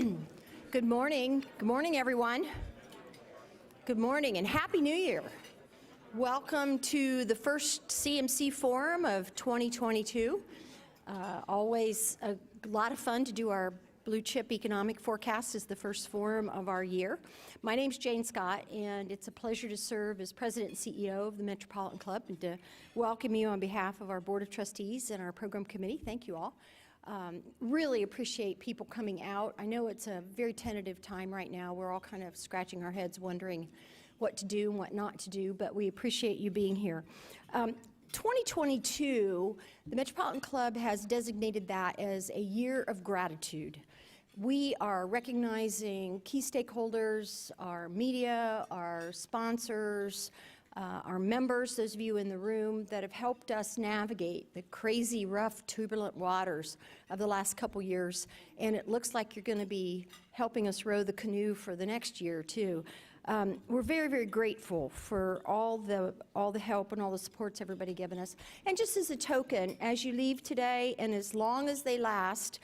Good morning. Good morning, everyone. Good morning and Happy New Year. Welcome to the first CMC Forum of 2022. Always a lot of fun to do our Blue Chip Economic Forecast as the first forum of our year. My name's Jane Scott, and it's a pleasure to serve as President and CEO of the Metropolitan Club and to welcome you on behalf of our Board of Trustees and our Program Committee. Thank you all. Really appreciate people coming out. I know it's a very tentative time right now. We're all kind of scratching our heads wondering what to do and what not to do, but we appreciate you being here. 2022, the Metropolitan Club has designated that as a year of gratitude. We are recognizing key stakeholders, our media, our sponsors, our members, those of you in the room that have helped us navigate the crazy, rough, turbulent waters of the last couple years. And it looks like you're going to be helping us row the canoe for the next year, too. We're very, very grateful for all the help and all the supports everybody given us. And just as a token, as you leave today and as long as they last,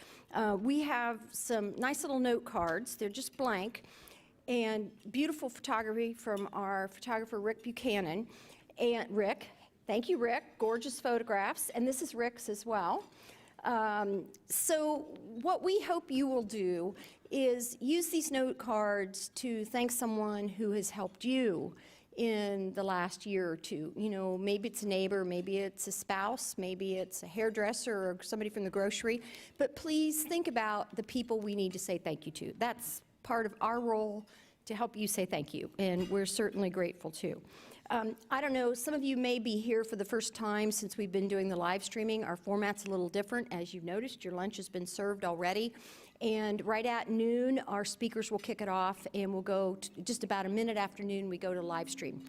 we have some nice little note cards. They're just blank. And beautiful photography from our photographer, Rick Buchanan. And Rick, thank you, Rick, gorgeous photographs. And this is Rick's as well. So what we hope you will do is use these note cards to thank someone who has helped you in the last year or two. You know, maybe it's a neighbor, maybe it's a spouse, maybe it's a hairdresser or somebody from the grocery. But please think about the people we need to say thank you to. That's part of our role to help you say thank you, and we're certainly grateful too. I don't know, some of you may be here for the first time since we've been doing the live streaming. Our format's a little different. As you've noticed, your lunch has been served already. And right at noon, our speakers will kick it off, and we'll go just about a minute after noon, we go to live stream.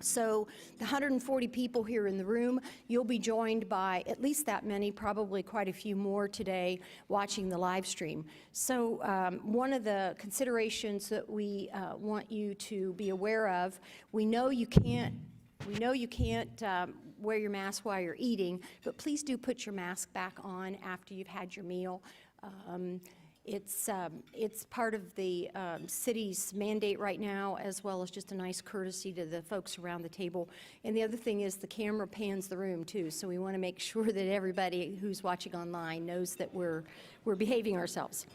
So the 140 people here in the room, you'll be joined by at least that many, probably quite a few more today watching the live stream. So one of the considerations that we want you to be aware of, we know you can't wear your mask while you're eating, but please do put your mask back on after you've had your meal. It's part of the city's mandate right now, as well as just a nice courtesy to the folks around the table. And the other thing is the camera pans the room too, so we want to make sure that everybody who's watching online knows that we're behaving ourselves.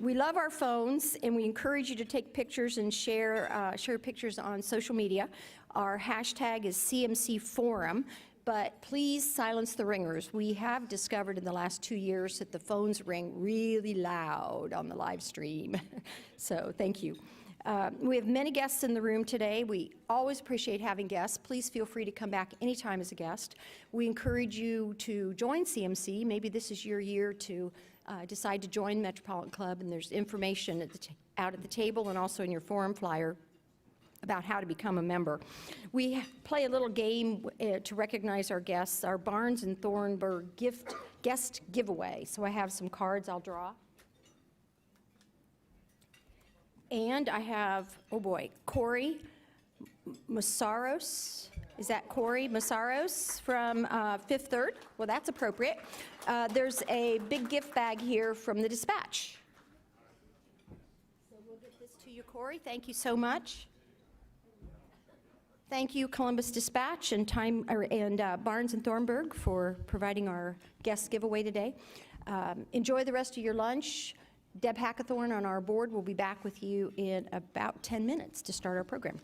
We love our phones, and we encourage you to take pictures and share pictures on social media. Our hashtag is CMC Forum. But please silence the ringers. We have discovered in the last 2 years that the phones ring really loud on the live stream. So thank you. We have many guests in the room today. We always appreciate having guests. Please feel free to come back anytime as a guest. We encourage you to join CMC. Maybe this is your year to decide to join Metropolitan Club, and there's information out at the table and also in your forum flyer about how to become a member. We play a little game to recognize our guests, our Barnes and Thornburg guest giveaway. So I have some cards I'll draw. And I have, oh boy, Corey Massaros. Is that Corey Massaros from Fifth Third? Well, that's appropriate. There's a big gift bag here from the Dispatch. So we'll get this to you, Corey. Thank you so much. Thank you, Columbus Dispatch and Barnes and Thornburg for providing our guest giveaway today. Enjoy the rest of your lunch. Deb Hackathorn on our board will be back with you in about 10 minutes to start our program.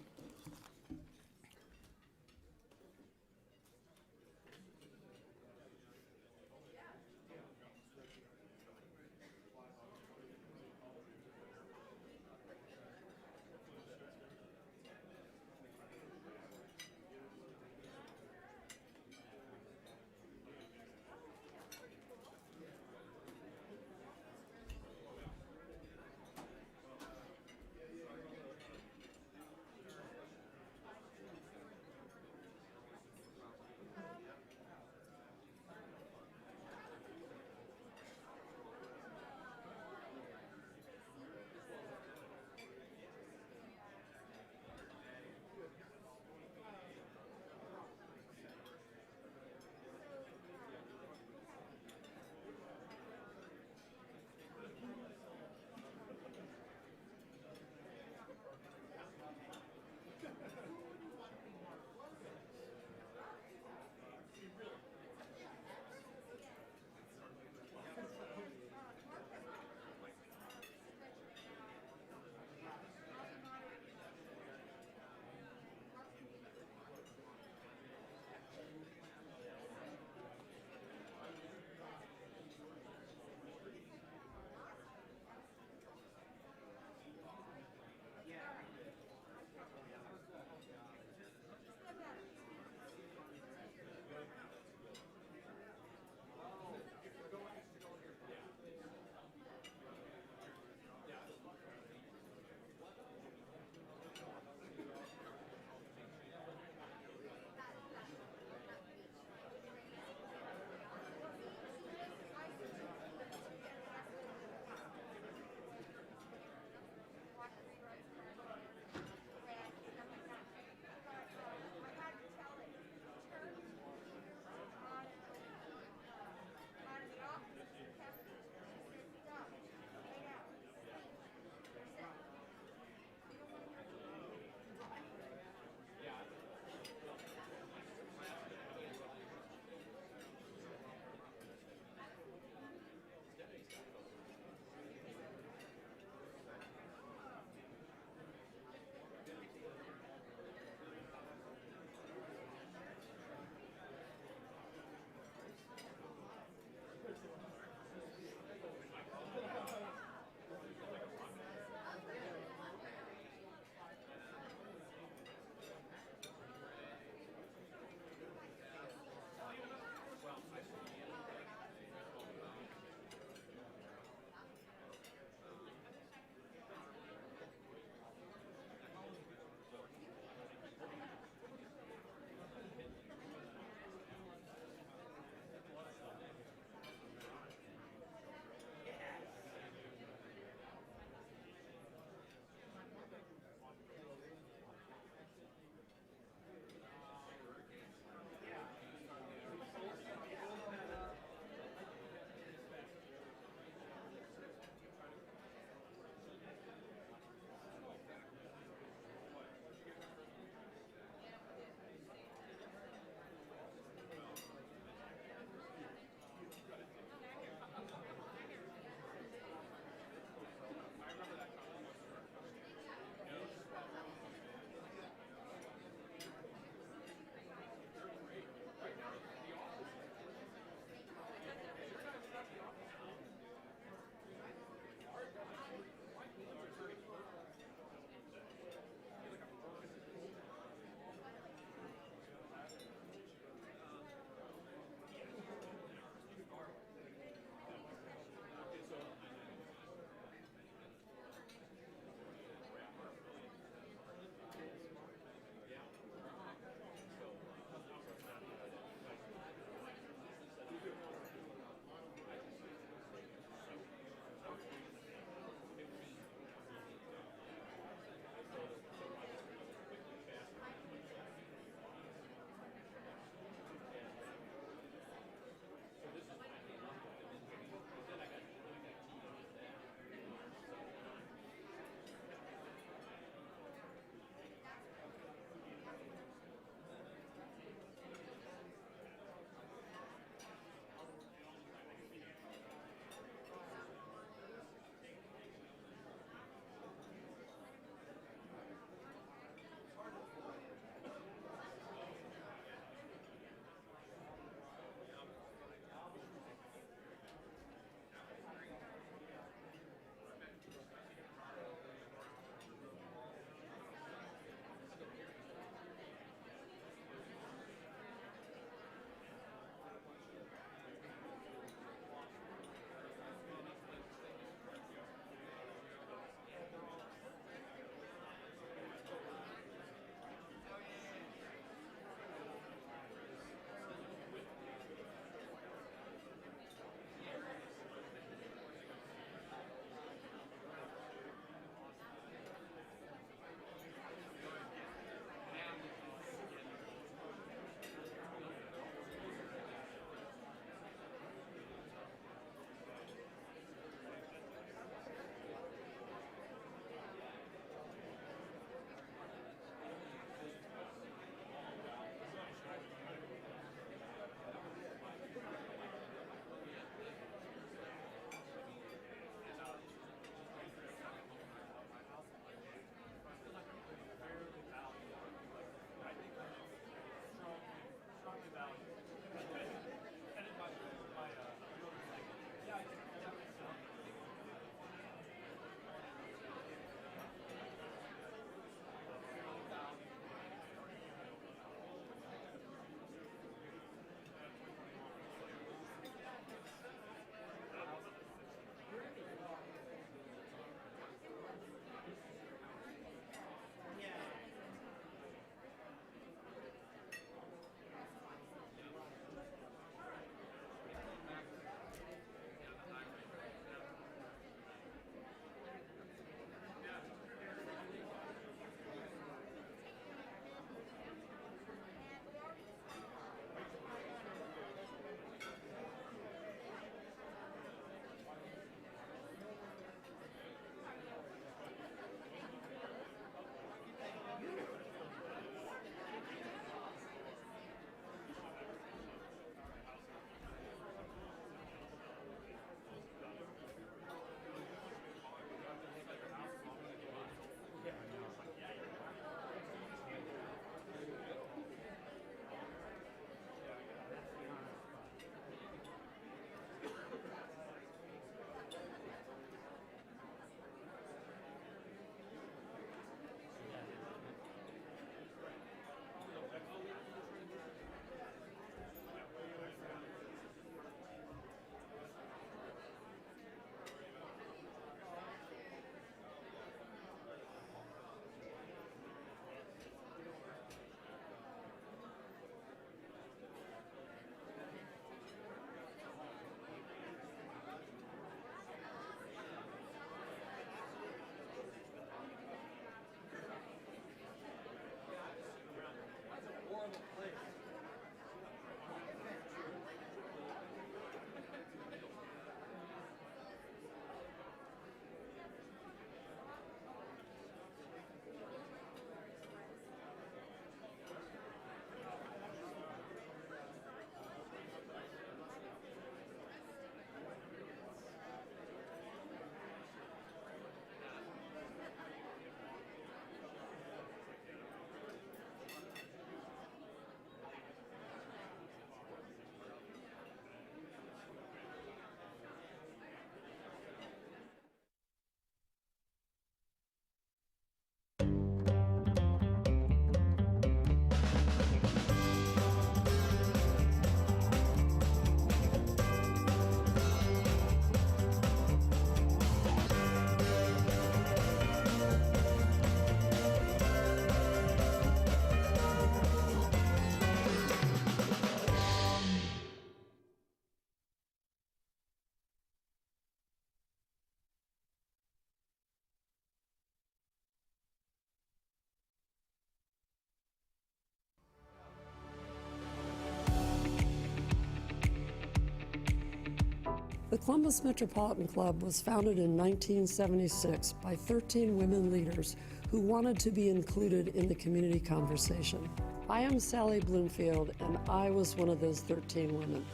The Columbus Metropolitan Club was founded in 1976 by 13 women leaders who wanted to be included in the community conversation. I am Sally Bloomfield, and I was one of those 13 women.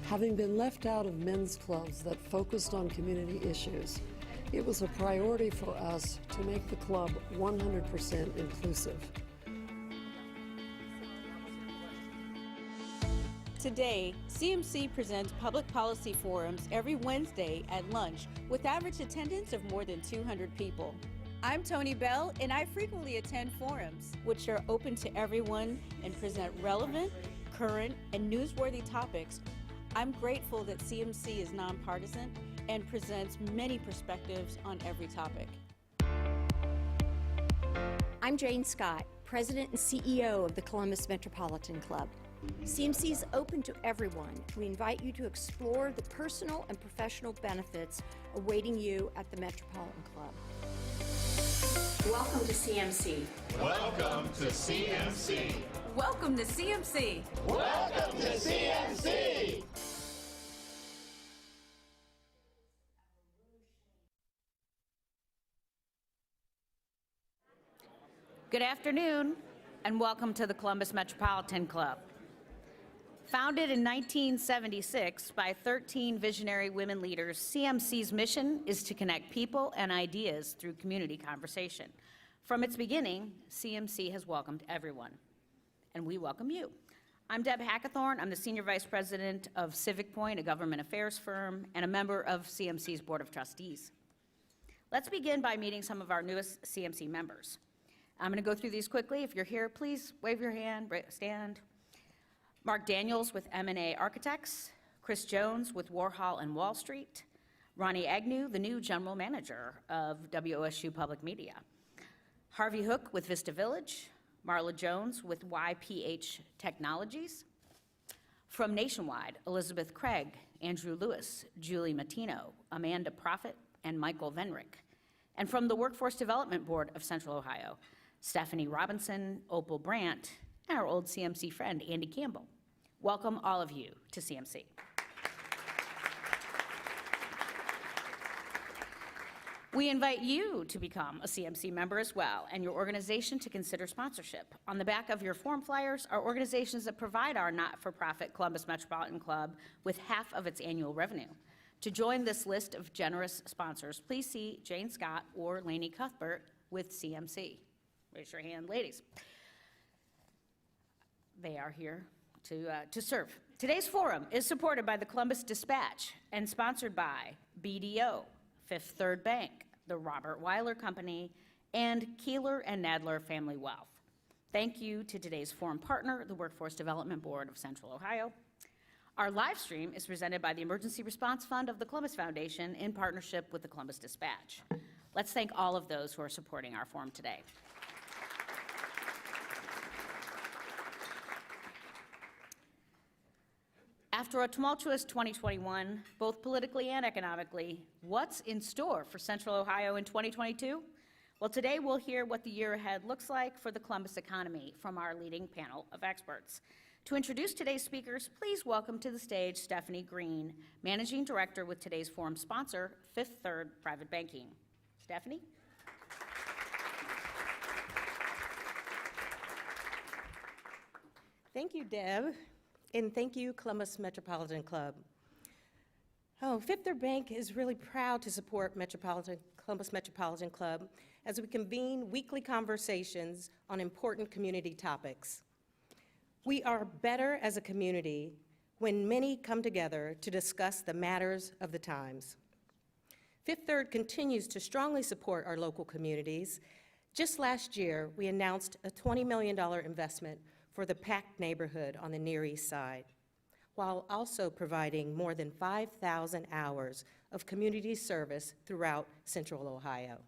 Having been left out of men's clubs that focused on community issues, it was a priority for us to make the club 100% inclusive. Today, CMC presents public policy forums every Wednesday at lunch with average attendance of more than 200 people. I'm Tony Bell, and I frequently attend forums, which are open to everyone and present relevant, current, and newsworthy topics. I'm grateful that CMC is nonpartisan and presents many perspectives on every topic. I'm Jane Scott, President and CEO of the Columbus Metropolitan Club. CMC is open to everyone. We invite you to explore the personal and professional benefits awaiting you at the Metropolitan Club. Welcome to CMC. Welcome to CMC. Welcome to CMC. Welcome to CMC. Good afternoon, and welcome to the Columbus Metropolitan Club. Founded in 1976 by 13 visionary women leaders, CMC's mission is to connect people and ideas through community conversation. From its beginning, CMC has welcomed everyone, and we welcome you. I'm Deb Hackathorn. I'm the Senior Vice President of Civic Point, a government affairs firm, and a member of CMC's Board of Trustees. Let's begin by meeting some of our newest CMC members. I'm going to go through these quickly. If you're here, please wave your hand, stand. Mark Daniels with M&A Architects, Chris Jones with Warhol and Wall Street, Ronnie Agnew, the new General Manager of WOSU Public Media, Harvey Hook with Vista Village, Marla Jones with YPH Technologies. From Nationwide, Elizabeth Craig, Andrew Lewis, Julie Matino, Amanda Proffitt, and Michael Venrick. And from the Workforce Development Board of Central Ohio, Stephanie Robinson, Opal Brandt, and our old CMC friend, Andy Campbell. Welcome all of you to CMC. We invite you to become a CMC member as well, and your organization to consider sponsorship. On the back of your form flyers are organizations that provide our not-for-profit Columbus Metropolitan Club with half of its annual revenue. To join this list of generous sponsors, please see Jane Scott or Lainey Cuthbert with CMC. Raise your hand, ladies. They are here to serve. Today's forum is supported by the Columbus Dispatch and sponsored by BDO, Fifth Third Bank, the Robert Weiler Company, and Keeler and Nadler Family Wealth. Thank you to today's forum partner, the Workforce Development Board of Central Ohio. Our live stream is presented by the Emergency Response Fund of the Columbus Foundation in partnership with the Columbus Dispatch. Let's thank all of those who are supporting our forum today. After a tumultuous 2021, both politically and economically, what's in store for Central Ohio in 2022? Well, today we'll hear what the year ahead looks like for the Columbus economy from our leading panel of experts. To introduce today's speakers, please welcome to the stage Stephanie Green, Managing Director with today's forum sponsor, Fifth Third Private Banking. Stephanie? Thank you, Deb. And thank you, Columbus Metropolitan Club. Fifth Third Bank is really proud to support Columbus Metropolitan Club as we convene weekly conversations on important community topics. We are better as a community when many come together to discuss the matters of the times. Fifth Third continues to strongly support our local communities. Just last year, we announced a $20 million investment for the Packed neighborhood on the Near East Side, while also providing more than 5,000 hours of community service throughout Central Ohio.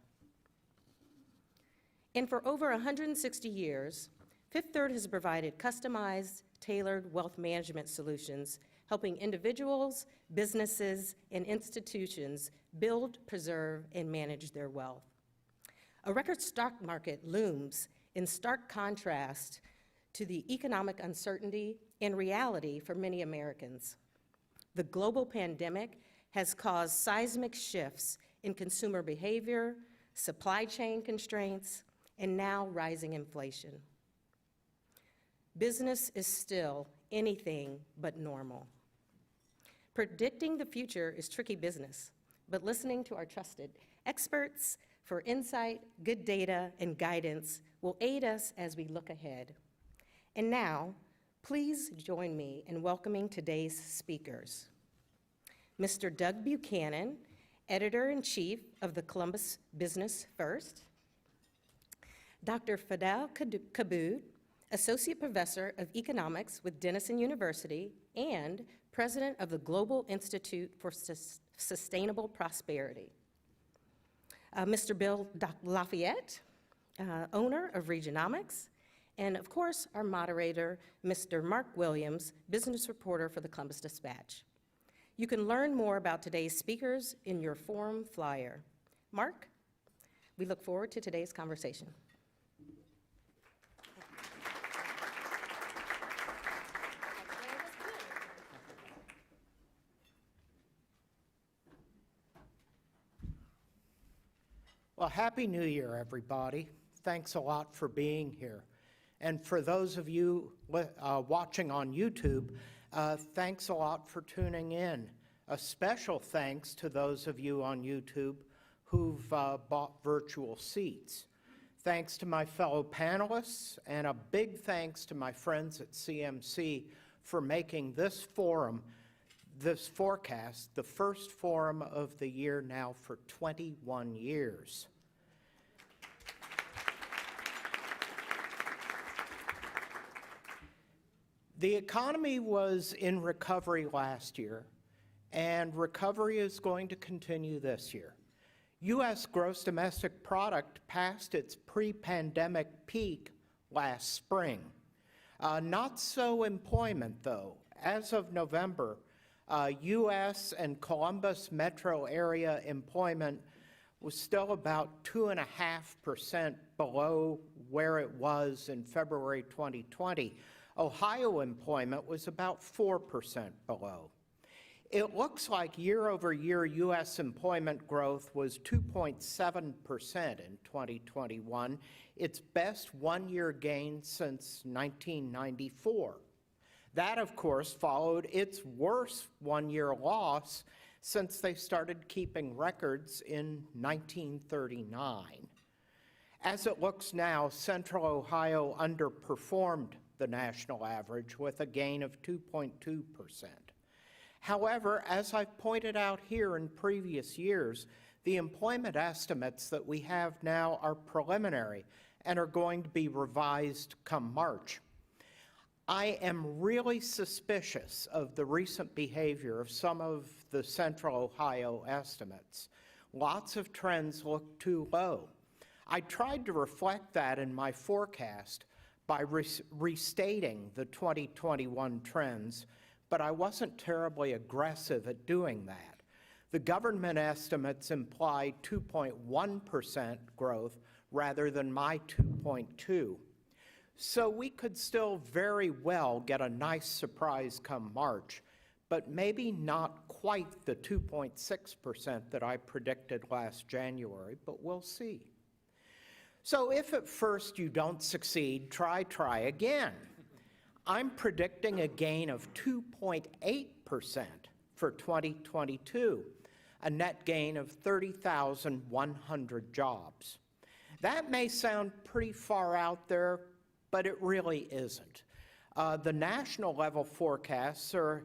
And for over 160 years, Fifth Third has provided customized, tailored wealth management solutions, helping individuals, businesses, and institutions build, preserve, and manage their wealth. A record stock market looms in stark contrast to the economic uncertainty and reality for many Americans. The global pandemic has caused seismic shifts in consumer behavior, supply chain constraints, and now rising inflation. Business is still anything but normal. Predicting the future is tricky business, but listening to our trusted experts for insight, good data, and guidance will aid us as we look ahead. And now, please join me in welcoming today's speakers. Mr. Doug Buchanan, Editor-in-Chief of the Columbus Business First. Dr. Fadhel Kaboub, Associate Professor of Economics with Denison University and President of the Global Institute for Sustainable Prosperity. Mr. Bill LaFayette, owner of Regionomics, and of course, our moderator, Mr. Mark Williams, business reporter for the Columbus Dispatch. You can learn more about today's speakers in your forum flyer. Mark, we look forward to today's conversation. Well, Happy New Year, everybody. Thanks a lot for being here. And for those of you watching on YouTube, thanks a lot for tuning in. A special thanks to those of you on YouTube who've bought virtual seats. Thanks to my fellow panelists, and a big thanks to my friends at CMC for making this forum, this forecast, the first forum of the year now for 21 years. The economy was in recovery last year, and recovery is going to continue this year. U.S. gross domestic product passed its pre-pandemic peak last spring. Not so employment, though. As of November, U.S. and Columbus metro area employment was still about 2.5% below where it was in February 2020. Ohio employment was about 4% below. It looks like year-over-year U.S. employment growth was 2.7% in 2021, its best one-year gain since 1994. That, of course, followed its worst one-year loss since they started keeping records in 1939. As it looks now, Central Ohio underperformed the national average with a gain of 2.2%. However, as I've pointed out here in previous years, the employment estimates that we have now are preliminary and are going to be revised come March. I am really suspicious of the recent behavior of some of the Central Ohio estimates. Lots of trends look too low. I tried to reflect that in my forecast by restating the 2021 trends, but I wasn't terribly aggressive at doing that. The government estimates imply 2.1% growth rather than my 2.2. So we could still very well get a nice surprise come March, but maybe not quite the 2.6% that I predicted last January, but we'll see. So if at first you don't succeed, try again. I'm predicting a gain of 2.8% for 2022, a net gain of 30,100 jobs. That may sound pretty far out there, but it really isn't. The national level forecasts are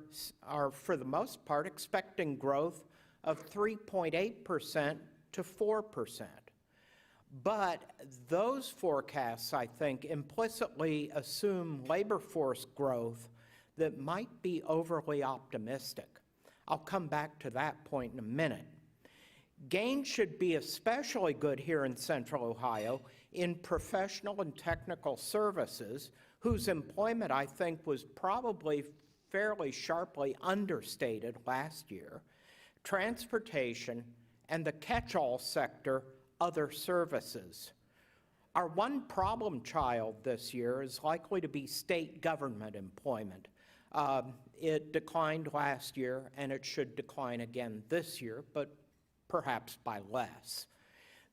for the most part expecting growth of 3.8% to 4%. But those forecasts, I think, implicitly assume labor force growth that might be overly optimistic. I'll come back to that point in a minute. Gains should be especially good here in Central Ohio in professional and technical services, whose employment, I think, was probably fairly sharply understated last year, transportation, and the catch-all sector, other services. Our one problem child this year is likely to be state government employment, It declined last year, and it should decline again this year, but perhaps by less.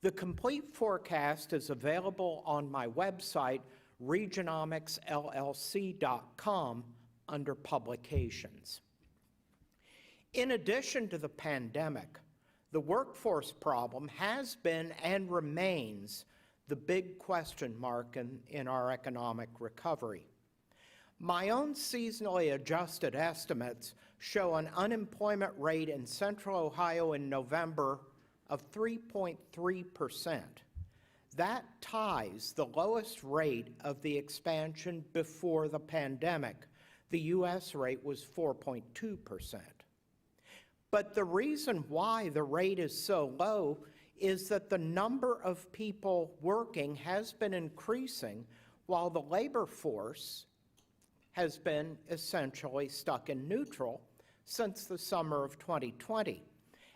The complete forecast is available on my website, regionomicsllc.com, under publications. In addition to the pandemic, the workforce problem has been and remains the big question mark in our economic recovery. My own seasonally adjusted estimates show an unemployment rate in Central Ohio in November of 3.3%. That ties the lowest rate of the expansion before the pandemic. The U.S. rate was 4.2%. But the reason why the rate is so low is that the number of people working has been increasing while the labor force has been essentially stuck in neutral since the summer of 2020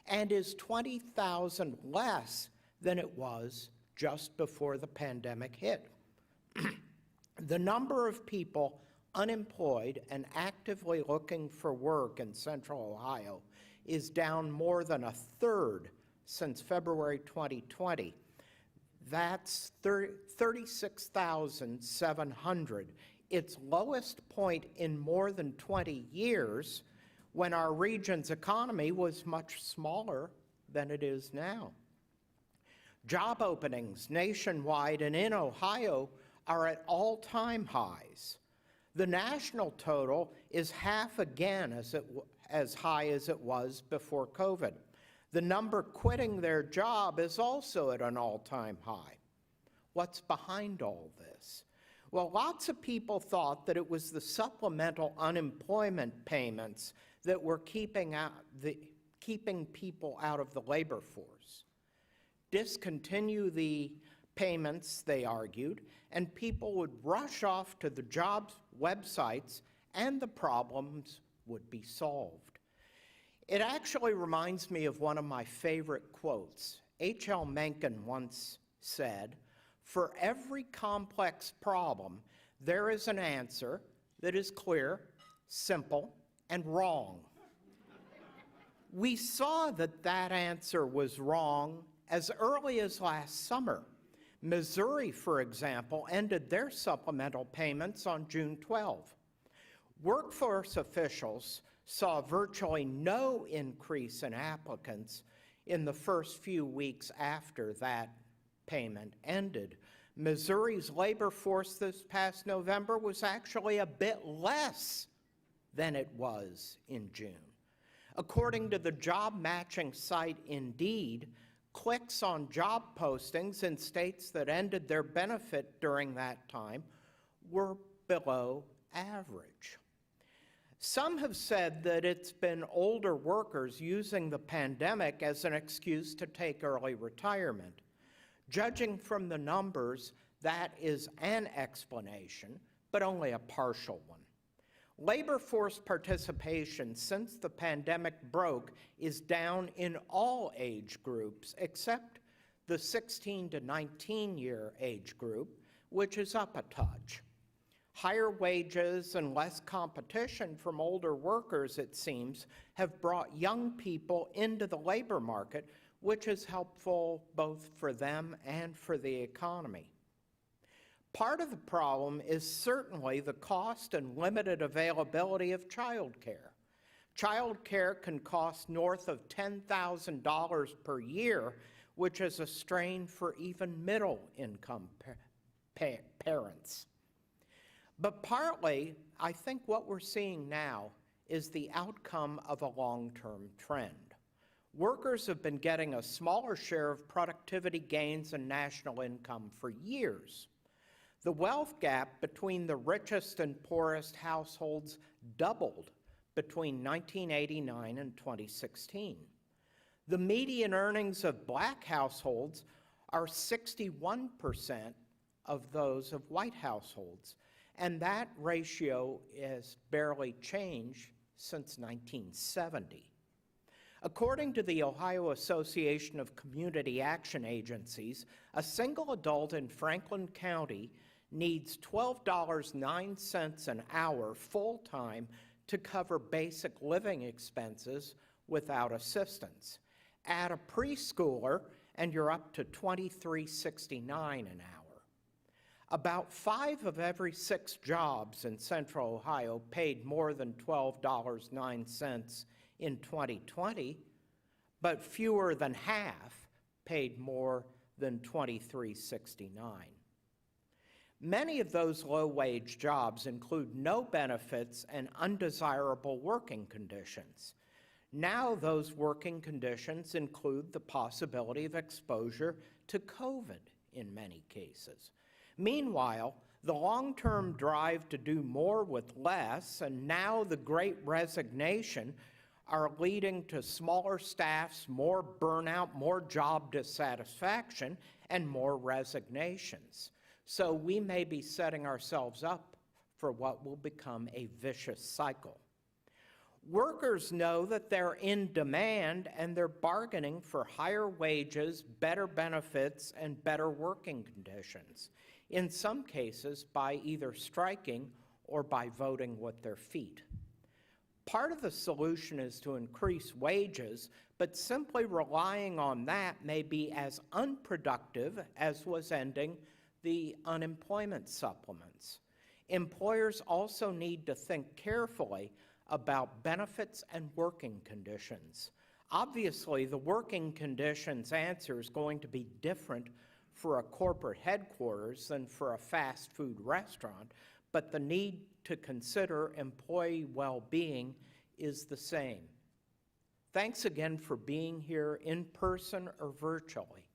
and is 20,000 less than it was just before the pandemic hit. The number of people unemployed and actively looking for work in Central Ohio is down more than a third since February 2020. That's 36,700, its lowest point in more than 20 years, when our region's economy was much smaller than it is now. Job openings nationwide and in Ohio are at all-time highs. The national total is half again as high as it was before COVID. The number quitting their job is also at an all-time high. What's behind all this? Well, lots of people thought that it was the supplemental unemployment payments that were keeping people out of the labor force. Discontinue the payments, they argued, and people would rush off to the jobs websites and the problems would be solved. It actually reminds me of one of my favorite quotes. H.L. Mencken once said, "For every complex problem, there is an answer that is clear, simple, and wrong." We saw that that answer was wrong as early as last summer. Missouri, for example, ended their supplemental payments on June 12. Workforce officials saw virtually no increase in applicants in the first few weeks after that payment ended. Missouri's labor force this past November was actually a bit less than it was in June. According to the job matching site Indeed, clicks on job postings in states that ended their benefit during that time were below average. Some have said that it's been older workers using the pandemic as an excuse to take early retirement. Judging from the numbers, that is an explanation, but only a partial one. Labor force participation since the pandemic broke is down in all age groups except the 16 to 19-year age group, which is up a touch. Higher wages and less competition from older workers, it seems, have brought young people into the labor market, which is helpful both for them and for the economy. Part of the problem is certainly the cost and limited availability of childcare. Childcare can cost north of $10,000 per year, which is a strain for even middle-income parents. But partly, I think what we're seeing now is the outcome of a long-term trend. Workers have been getting a smaller share of productivity gains and national income for years. The wealth gap between the richest and poorest households doubled between 1989 and 2016. The median earnings of black households are 61% of those of white households, and that ratio has barely changed since 1970. According to the Ohio Association of Community Action Agencies, a single adult in Franklin County needs $12.09 an hour full-time to cover basic living expenses without assistance. Add a preschooler, and you're up to $23.69 an hour. About 5 of every 6 jobs in Central Ohio paid more than $12.09 in 2020, but fewer than half paid more than $23.69. Many of those low-wage jobs include no benefits and undesirable working conditions. Now those working conditions include the possibility of exposure to COVID in many cases. Meanwhile, the long-term drive to do more with less and now the Great Resignation are leading to smaller staffs, more burnout, more job dissatisfaction, and more resignations. So we may be setting ourselves up for what will become a vicious cycle. Workers know that they're in demand and they're bargaining for higher wages, better benefits, and better working conditions, in some cases by either striking or by voting with their feet. Part of the solution is to increase wages, but simply relying on that may be as unproductive as was ending the unemployment supplements. Employers also need to think carefully about benefits and working conditions. Obviously, the working conditions answer is going to be different for a corporate headquarters than for a fast food restaurant, but the need to consider employee well-being is the same. Thanks again for being here in person or virtually.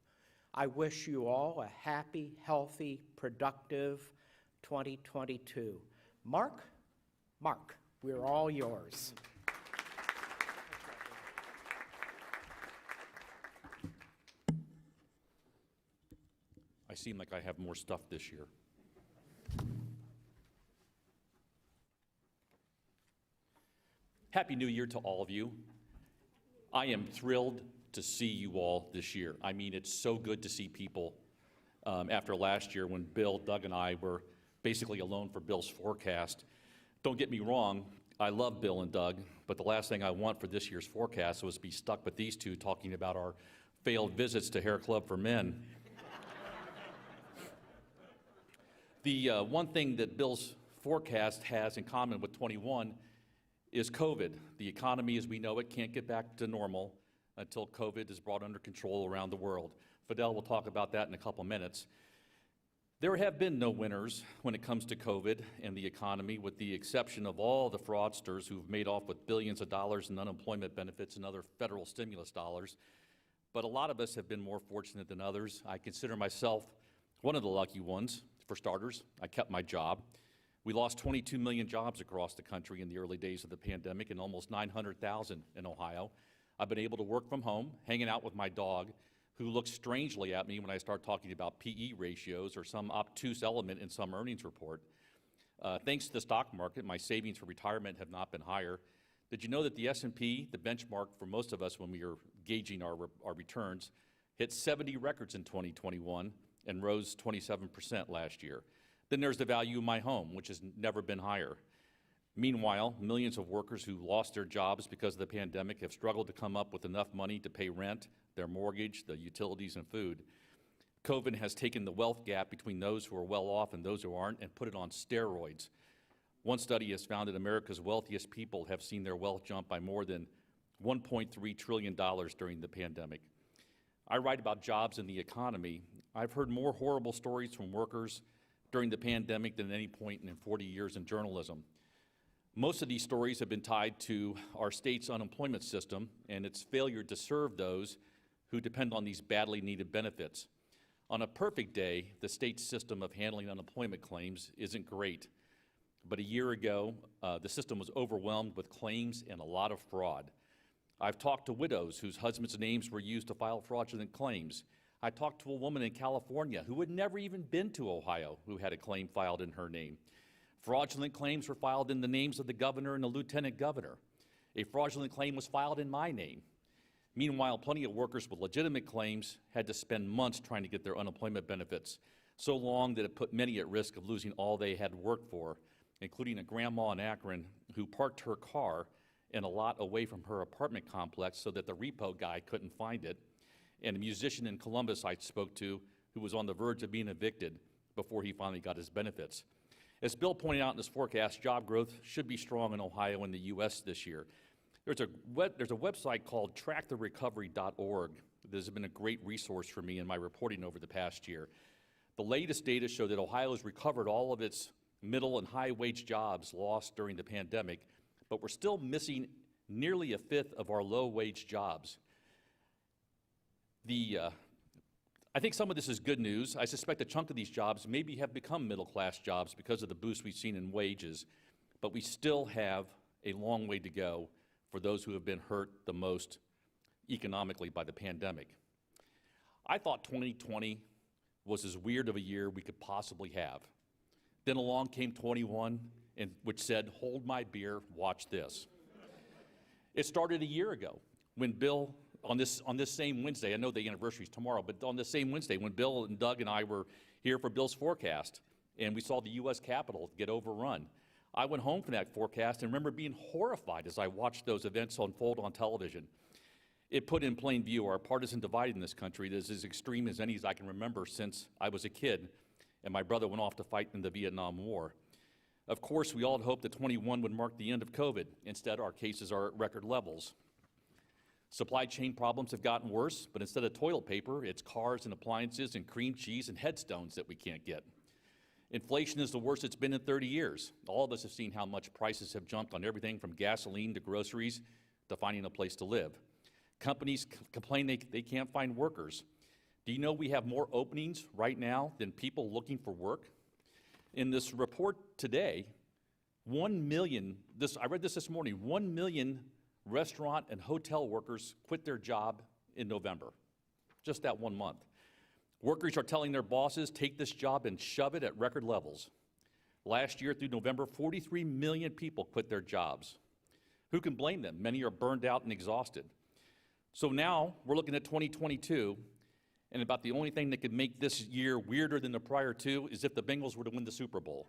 I wish you all a happy, healthy, productive 2022. Mark, we're all yours. I seem like I have more stuff this year. Happy New Year to all of you. I am thrilled to see you all this year. I mean, it's so good to see people after last year when Bill, Doug, and I were basically alone for Bill's forecast. Don't get me wrong, I love Bill and Doug, but the last thing I want for this year's forecast was to be stuck with these two talking about our failed visits to Hair Club for Men. The one thing that Bill's forecast has in common with 21 is COVID. The economy as we know it can't get back to normal until COVID is brought under control around the world. Fadhel will talk about that in a couple minutes. There have been no winners when it comes to COVID and the economy, with the exception of all the fraudsters who've made off with billions of dollars in unemployment benefits and other federal stimulus dollars. But a lot of us have been more fortunate than others. I consider myself one of the lucky ones. For starters, I kept my job. We lost 22 million jobs across the country in the early days of the pandemic and almost 900,000 in Ohio. I've been able to work from home, hanging out with my dog, who looks strangely at me when I start talking about PE ratios or some obtuse element in some earnings report. Thanks to the stock market, my savings for retirement have not been higher. Did you know that the S&P, the benchmark for most of us when we are gauging our returns, hit 70 records in 2021 and rose 27% last year? Then there's the value of my home, which has never been higher. Meanwhile, millions of workers who lost their jobs because of the pandemic have struggled to come up with enough money to pay rent, their mortgage, the utilities, and food. COVID has taken the wealth gap between those who are well off and those who aren't and put it on steroids. One study has found that America's wealthiest people have seen their wealth jump by more than $1.3 trillion during the pandemic. I write about jobs and the economy. I've heard more horrible stories from workers during the pandemic than at any point in 40 years in journalism. Most of these stories have been tied to our state's unemployment system and its failure to serve those who depend on these badly needed benefits. On a perfect day, the state's system of handling unemployment claims isn't great. But a year ago, the system was overwhelmed with claims and a lot of fraud. I've talked to widows whose husbands' names were used to file fraudulent claims. I talked to a woman in California who had never even been to Ohio who had a claim filed in her name. Fraudulent claims were filed in the names of the governor and the lieutenant governor. A fraudulent claim was filed in my name. Meanwhile, plenty of workers with legitimate claims had to spend months trying to get their unemployment benefits, so long that it put many at risk of losing all they had worked for. including a grandma in Akron who parked her car in a lot away from her apartment complex so that the repo guy couldn't find it, and a musician in Columbus I spoke to who was on the verge of being evicted before he finally got his benefits. As Bill pointed out in his forecast, job growth should be strong in Ohio and the U.S. this year. There's a website called tracktherecovery.org that has been a great resource for me in my reporting over the past year. The latest data show that Ohio has recovered all of its middle and high wage jobs lost during the pandemic, but we're still missing nearly a fifth of our low wage jobs. I think some of this is good news. I suspect a chunk of these jobs maybe have become middle-class jobs because of the boost we've seen in wages, but we still have a long way to go for those who have been hurt the most economically by the pandemic. I thought 2020 was as weird of a year we could possibly have. Then along came 21, which said, hold my beer, watch this. It started a year ago when Bill, on this same Wednesday, I know the anniversary is tomorrow, but on this same Wednesday when Bill and Doug and I were here for Bill's forecast, and we saw the U.S. Capitol get overrun. I went home from that forecast and remember being horrified as I watched those events unfold on television. It put in plain view our partisan divide in this country that is as extreme as any as I can remember since I was a kid and my brother went off to fight in the Vietnam War. Of course, we all had hoped that 21 would mark the end of COVID. Instead, our cases are at record levels. Supply chain problems have gotten worse, but instead of toilet paper, it's cars and appliances and cream cheese and headstones that we can't get. Inflation is the worst it's been in 30 years. All of us have seen how much prices have jumped on everything from gasoline to groceries to finding a place to live. Companies complain they can't find workers. Do you know we have more openings right now than people looking for work? In this report today, 1 million, I read this morning, 1 million restaurant and hotel workers quit their job in November, just that 1 month. Workers are telling their bosses, take this job and shove it at record levels. Last year through November, 43 million people quit their jobs. Who can blame them? Many are burned out and exhausted. So now we're looking at 2022, and about the only thing that could make this year weirder than the prior two is if the Bengals were to win the Super Bowl.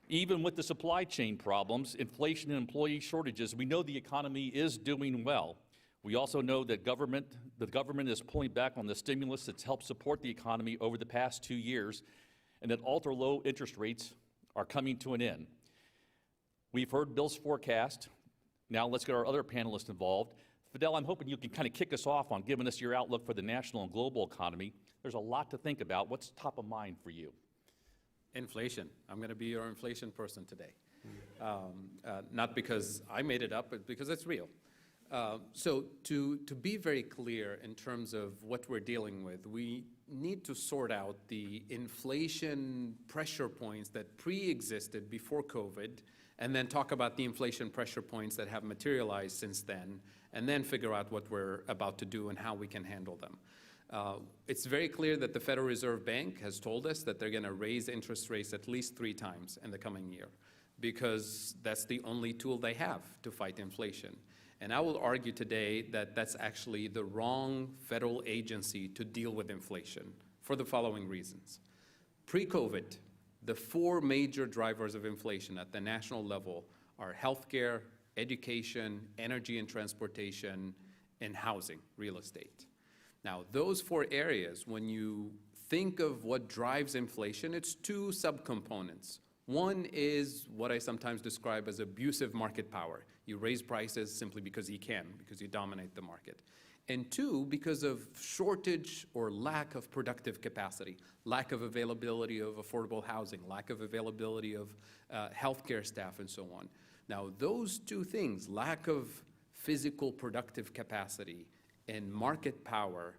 Even with the supply chain problems, inflation and employee shortages, we know the economy is doing well. We also know that the government is pulling back on the stimulus that's helped support the economy over the past 2 years, and that ultra-low interest rates are coming to an end. We've heard Bill's forecast. Now let's get our other panelists involved. Fadhel, I'm hoping you can kind of kick us off on giving us your outlook for the national and global economy. There's a lot to think about. What's top of mind for you? Inflation. I'm going to be your inflation person today. Not because I made it up, but because it's real. So to be very clear in terms of what we're dealing with, we need to sort out the inflation pressure points that pre-existed before COVID, and then talk about the inflation pressure points that have materialized since then, and then figure out what we're about to do and how we can handle them. It's very clear that the Federal Reserve Bank has told us that they're going to raise interest rates at least 3 times in the coming year, because that's the only tool they have to fight inflation. And I will argue today that that's actually the wrong federal agency to deal with inflation for the following reasons. Pre-COVID, the 4 major drivers of inflation at the national level are healthcare, education, energy and transportation, and housing, real estate. Now, those 4 areas, when you think of what drives inflation, it's 2 subcomponents. One is what I sometimes describe as abusive market power. You raise prices simply because you can, because you dominate the market. And 2, because of shortage or lack of productive capacity, lack of availability of affordable housing, lack of availability of healthcare staff, and so on. Now, those 2 things, lack of physical productive capacity and market power,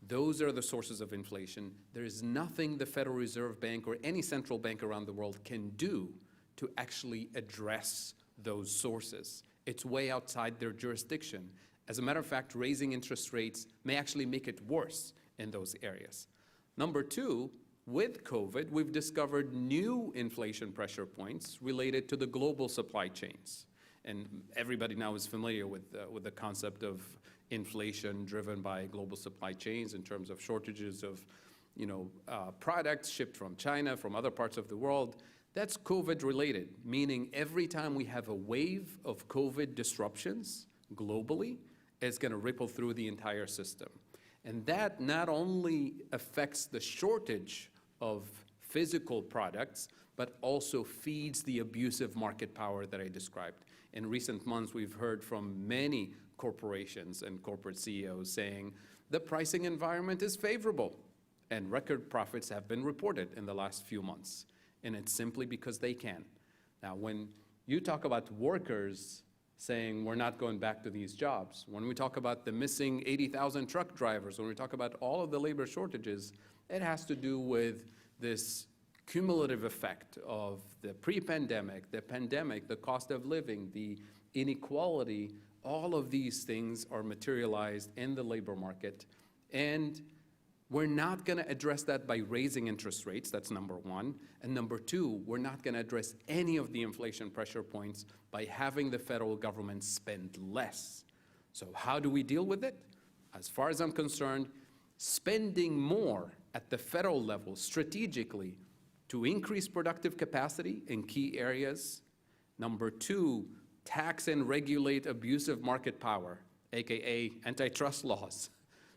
those are the sources of inflation. There is nothing the Federal Reserve Bank or any central bank around the world can do to actually address those sources. It's way outside their jurisdiction. As a matter of fact, raising interest rates may actually make it worse in those areas. Number 2, with COVID, we've discovered new inflation pressure points related to the global supply chains. And everybody now is familiar with the concept of inflation driven by global supply chains in terms of shortages of products shipped from China, from other parts of the world. That's COVID-related, meaning every time we have a wave of COVID disruptions globally, it's going to ripple through the entire system. And that not only affects the shortage of physical products, but also feeds the abusive market power that I described. In recent months, we've heard from many corporations and corporate CEOs saying the pricing environment is favorable, and record profits have been reported in the last few months. And it's simply because they can. Now, when you talk about workers saying we're not going back to these jobs, when we talk about the missing 80,000 truck drivers, when we talk about all of the labor shortages, it has to do with this cumulative effect of the pre-pandemic, the pandemic, the cost of living, the inequality. All of these things are materialized in the labor market. And we're not going to address that by raising interest rates, that's number one. And number two, we're not going to address any of the inflation pressure points by having the federal government spend less. So how do we deal with it? As far as I'm concerned, spending more at the federal level strategically to increase productive capacity in key areas. Number two, tax and regulate abusive market power, AKA antitrust laws.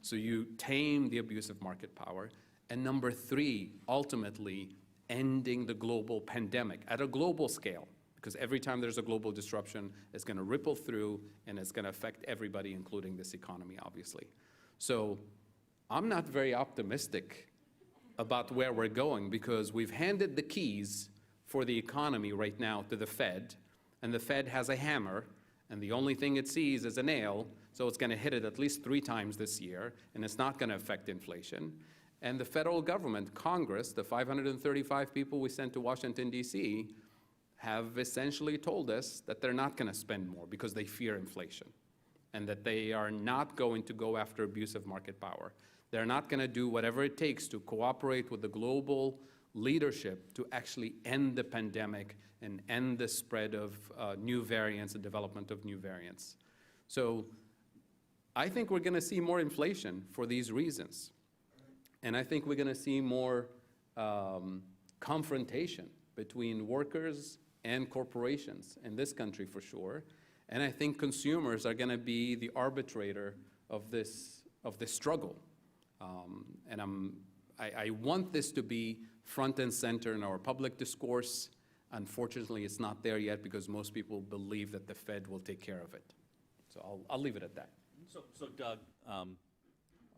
So you tame the abusive market power. And number three, ultimately, ending the global pandemic at a global scale. Because every time there's a global disruption, it's going to ripple through and it's going to affect everybody, including this economy, obviously. So I'm not very optimistic about where we're going because we've handed the keys for the economy right now to the Fed, and the Fed has a hammer, and the only thing it sees is a nail, so it's going to hit it at least 3 times this year, and it's not going to affect inflation. And the federal government, Congress, the 535 people we sent to Washington, D.C., have essentially told us that they're not going to spend more because they fear inflation, and that they are not going to go after abusive market power. They're not going to do whatever it takes to cooperate with the global leadership to actually end the pandemic and end the spread of new variants and development of new variants. So I think we're going to see more inflation for these reasons. And I think we're going to see more confrontation between workers and corporations in this country for sure. And I think consumers are going to be the arbitrator of this struggle. And I want this to be front and center in our public discourse. Unfortunately, it's not there yet because most people believe that the Fed will take care of it. So I'll leave it at that. So Doug,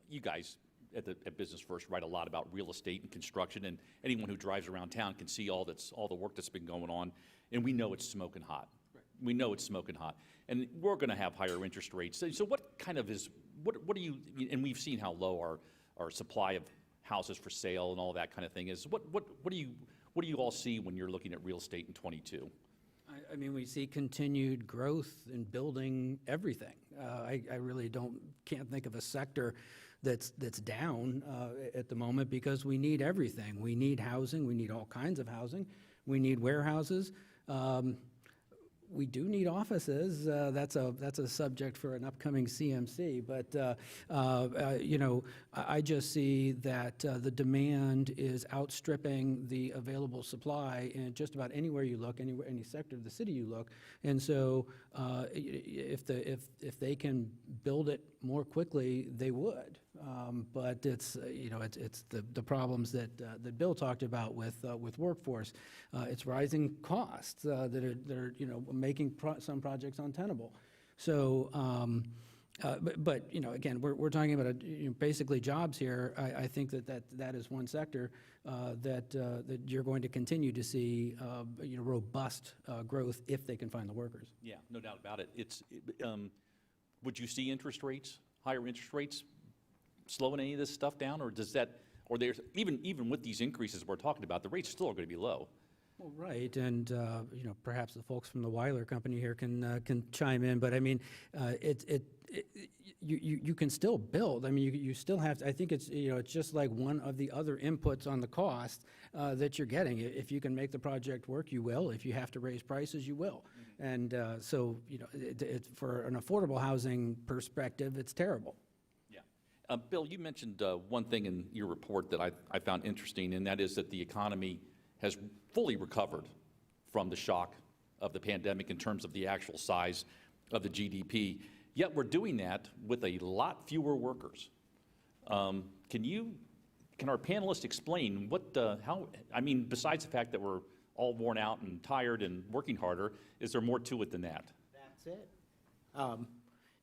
you guys at Business First write a lot about real estate and construction, and anyone who drives around town can see all the work that's been going on, and we know it's smoking hot. Right. We know it's smoking hot, and we're going to have higher interest rates. So what kind of is what do you? And we've seen how low our supply of houses for sale and all that kind of thing is. What do you all see when you're looking at real estate in 22? I mean, we see continued growth in building everything. I really can't think of a sector that's down at the moment because we need everything. We need housing. We need all kinds of housing. We need warehouses. We do need offices. That's a subject for an upcoming CMC. But I just see that the demand is outstripping the available supply in just about anywhere you look, any sector of the city you look. And so, if they can build it more quickly, they would. But it's the problems that Bill talked about with workforce. It's rising costs that are making some projects untenable. So, but again, we're talking about basically jobs here. I think that is one sector that you're going to continue to see robust growth if they can find the workers. Yeah, no doubt about it. Would you see higher interest rates, slowing any of this stuff down, or does that, or there's even with these increases we're talking about, the rates still are going to be low? Well, right, and perhaps the folks from the Weiler Company here can chime in, but I mean, you can still build. I mean, you still have to, I think it's just like one of the other inputs on the cost that you're getting. If you can make the project work, you will. If you have to raise prices, you will. Mm-hmm. And so it's for an affordable housing perspective, it's terrible. Yeah, Bill, you mentioned one thing in your report that I found interesting, and that is that the economy has fully recovered from the shock of the pandemic in terms of the actual size of the GDP. Yet we're doing that with a lot fewer workers. Can our panelists explain besides the fact that we're all worn out and tired and working harder, is there more to it than that? That's it.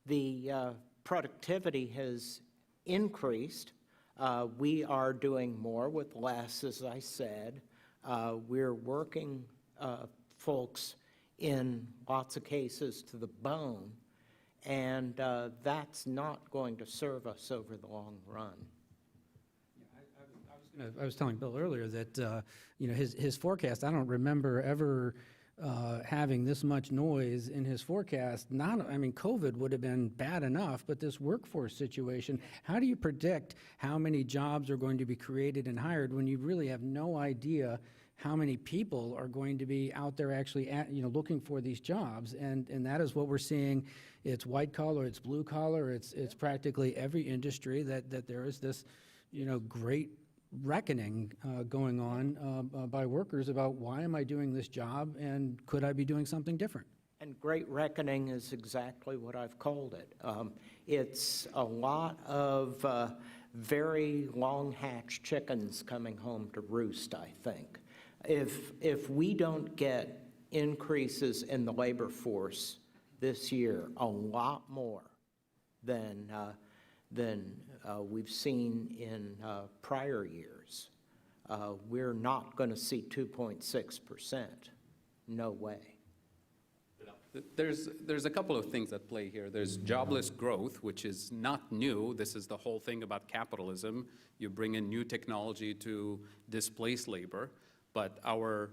The productivity has increased. We are doing more with less, as I said. We're working folks in lots of cases to the bone, and that's not going to serve us over the long run. I was telling Bill earlier that his forecast, I don't remember ever having this much noise in his forecast. COVID would have been bad enough, but this workforce situation, how do you predict how many jobs are going to be created and hired when you really have no idea how many people are going to be out there actually looking for these jobs? And that is what we're seeing. It's white collar, it's blue collar, it's practically every industry that there is this great reckoning going on by workers about, why am I doing this job and could I be doing something different? And great reckoning is exactly what I've called it. It's a lot of very long-hatched chickens coming home to roost, I think. If we don't get increases in the labor force this year, a lot more than we've seen in prior years, we're not going to see 2.6%. No way. There's a couple of things at play here. There's jobless growth, which is not new. This is the whole thing about capitalism. You bring in new technology to displace labor. But our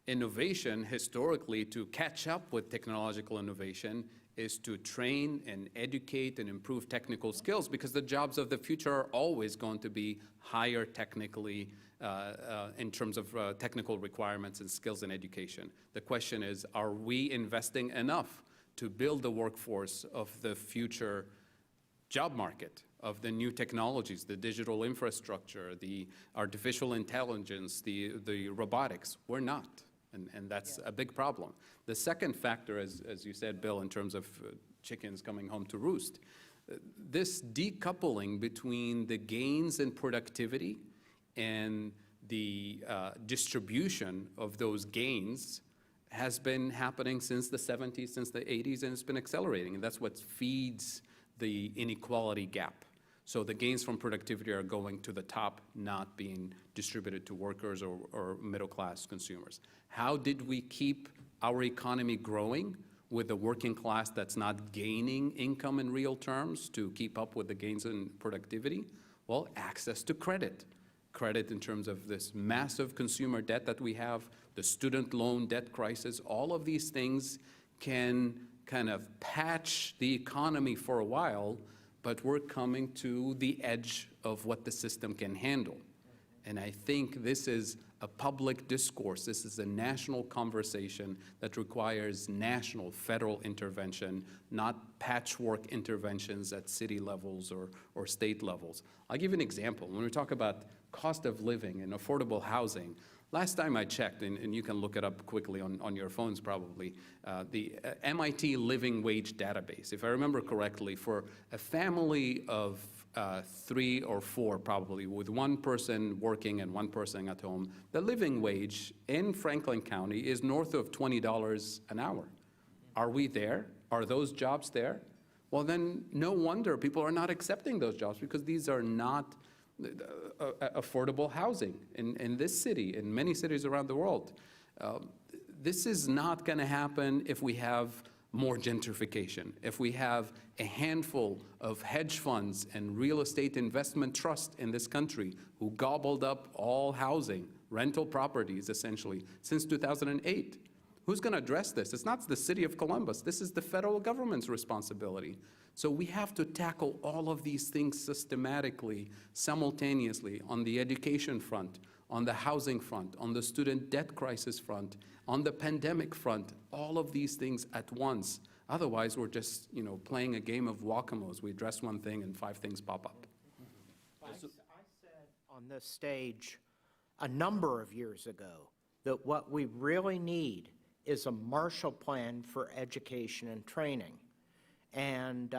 innovation historically to catch up with technological innovation is to train and educate and improve technical skills, because the jobs of the future are always going to be higher technically in terms of technical requirements and skills in education. The question is, are we investing enough to build the workforce of the future job market, of the new technologies, the digital infrastructure, the artificial intelligence, the robotics? We're not. And that's a big problem. The second factor, as you said, Bill, in terms of chickens coming home to roost, this decoupling between the gains in productivity and the distribution of those gains has been happening since the 70s, since the 80s, and it's been accelerating. And that's what feeds the inequality gap. So the gains from productivity are going to the top, not being distributed to workers or middle-class consumers. How did we keep our economy growing with a working class that's not gaining income in real terms to keep up with the gains in productivity? Well, access to credit. Credit in terms of this massive consumer debt that we have, the student loan debt crisis, all of these things can kind of patch the economy for a while, but we're coming to the edge of what the system can handle. And I think this is a public discourse. This is a national conversation that requires national, federal intervention, not patchwork interventions at city levels or state levels. I'll give you an example. When we talk about cost of living and affordable housing, last time I checked, and you can look it up quickly on your phones probably, the MIT Living Wage Database, if I remember correctly, for a family of 3 or 4 probably, with one person working and one person at home, the living wage in Franklin County is north of $20 an hour. Are we there? Are those jobs there? Well, then no wonder people are not accepting those jobs, because these are not affordable housing in this city, in many cities around the world. This is not going to happen if we have more gentrification, if we have a handful of hedge funds and real estate investment trusts in this country who gobbled up all housing, rental properties essentially, since 2008. Who's going to address this? It's not the city of Columbus. This is the federal government's responsibility. So we have to tackle all of these things systematically, simultaneously, on the education front, on the housing front, on the student debt crisis front, on the pandemic front, all of these things at once. Otherwise, we're just, playing a game of whack-a-mole. We address one thing and 5 things pop up. I said on this stage a number of years ago that what we really need is a Marshall Plan for education and training. And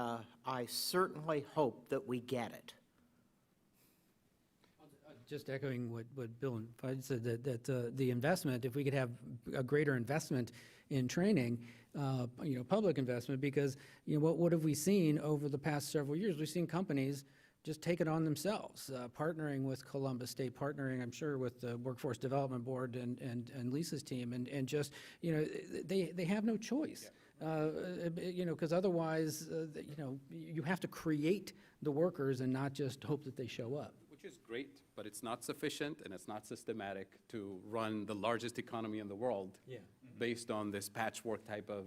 I certainly hope that we get it. Just echoing what Bill and Fadhel said, that the investment, if we could have a greater investment in training, public investment, because, what have we seen over the past several years? We've seen companies just take it on themselves, partnering with Columbus State, partnering, I'm sure, with the Workforce Development Board and Lisa's team, and just, they have no choice. Because otherwise, you have to create the workers and not just hope that they show up. Which is great, but it's not sufficient and it's not systematic to run the largest economy in the world based on this patchwork type of,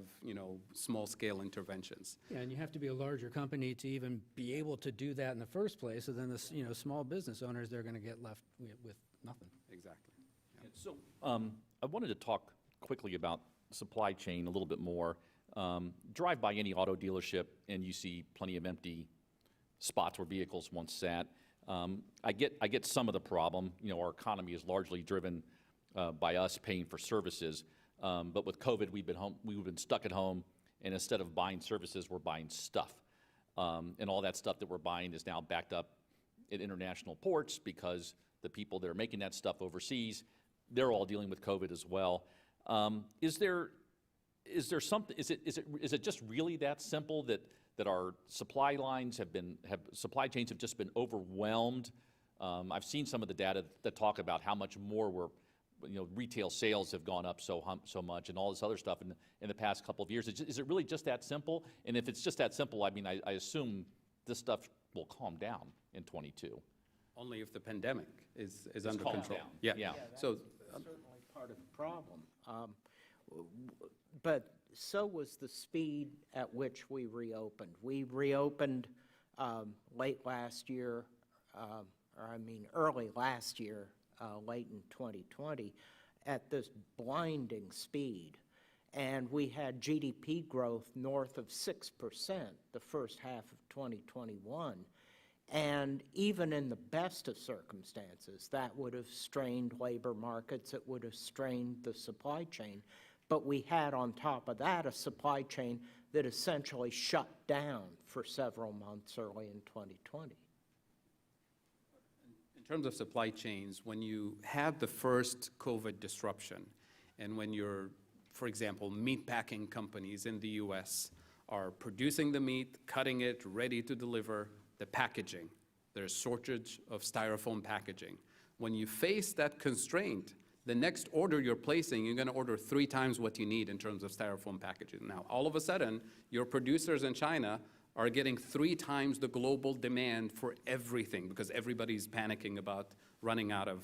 small-scale interventions. Yeah, and you have to be a larger company to even be able to do that in the first place, so then the, small business owners, they're going to get left with nothing. Exactly. Yeah. So I wanted to talk quickly about supply chain a little bit more. Drive by any auto dealership and you see plenty of empty spots where vehicles once sat. I get some of the problem. Our economy is largely driven by us paying for services. But with COVID, we've been stuck at home, and instead of buying services, we're buying stuff. And all that stuff that we're buying is now backed up at international ports because the people that are making that stuff overseas, they're all dealing with COVID as well. Is there something? Is it just really that simple that our supply chains have just been overwhelmed? I've seen some of the data that talk about how much more retail sales have gone up so much and all this other stuff in the past couple of years. Is it really just that simple? And if it's just that simple, I mean, I assume this stuff will calm down in 22. Only if the pandemic is under calmed control. down. Yeah. That's So certainly part of the problem. But so was the speed at which we reopened. We reopened early last year, late in 2020, at this blinding speed. And we had GDP growth north of 6% the first half of 2021. And even in the best of circumstances, that would have strained labor markets, it would have strained the supply chain. But we had on top of that a supply chain that essentially shut down for several months early in 2020. in terms of supply chains, when you had the first COVID disruption, and when you're, for example, meat packing companies in the US are producing the meat, cutting it, ready to deliver, the packaging, there's shortage of styrofoam packaging. When you face that constraint, the next order you're placing, you're going to order 3 times what you need in terms of styrofoam packaging. Now, all of a sudden, your producers in China are getting 3 times the global demand for everything because everybody's panicking about running out of,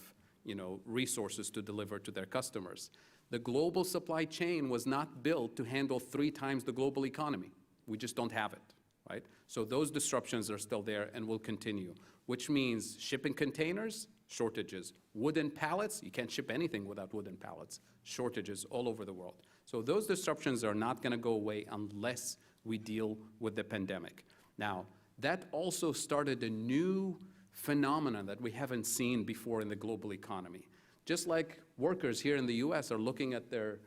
resources to deliver to their customers. The global supply chain was not built to handle 3 times the global economy. We just don't have it, right? So those disruptions are still there and will continue, which means shipping containers, shortages. Wooden pallets, you can't ship anything without wooden pallets. Shortages all over the world. So those disruptions are not going to go away unless we deal with the pandemic. Now, that also started a new phenomenon that we haven't seen before in the global economy. Just like workers here in the US are looking at their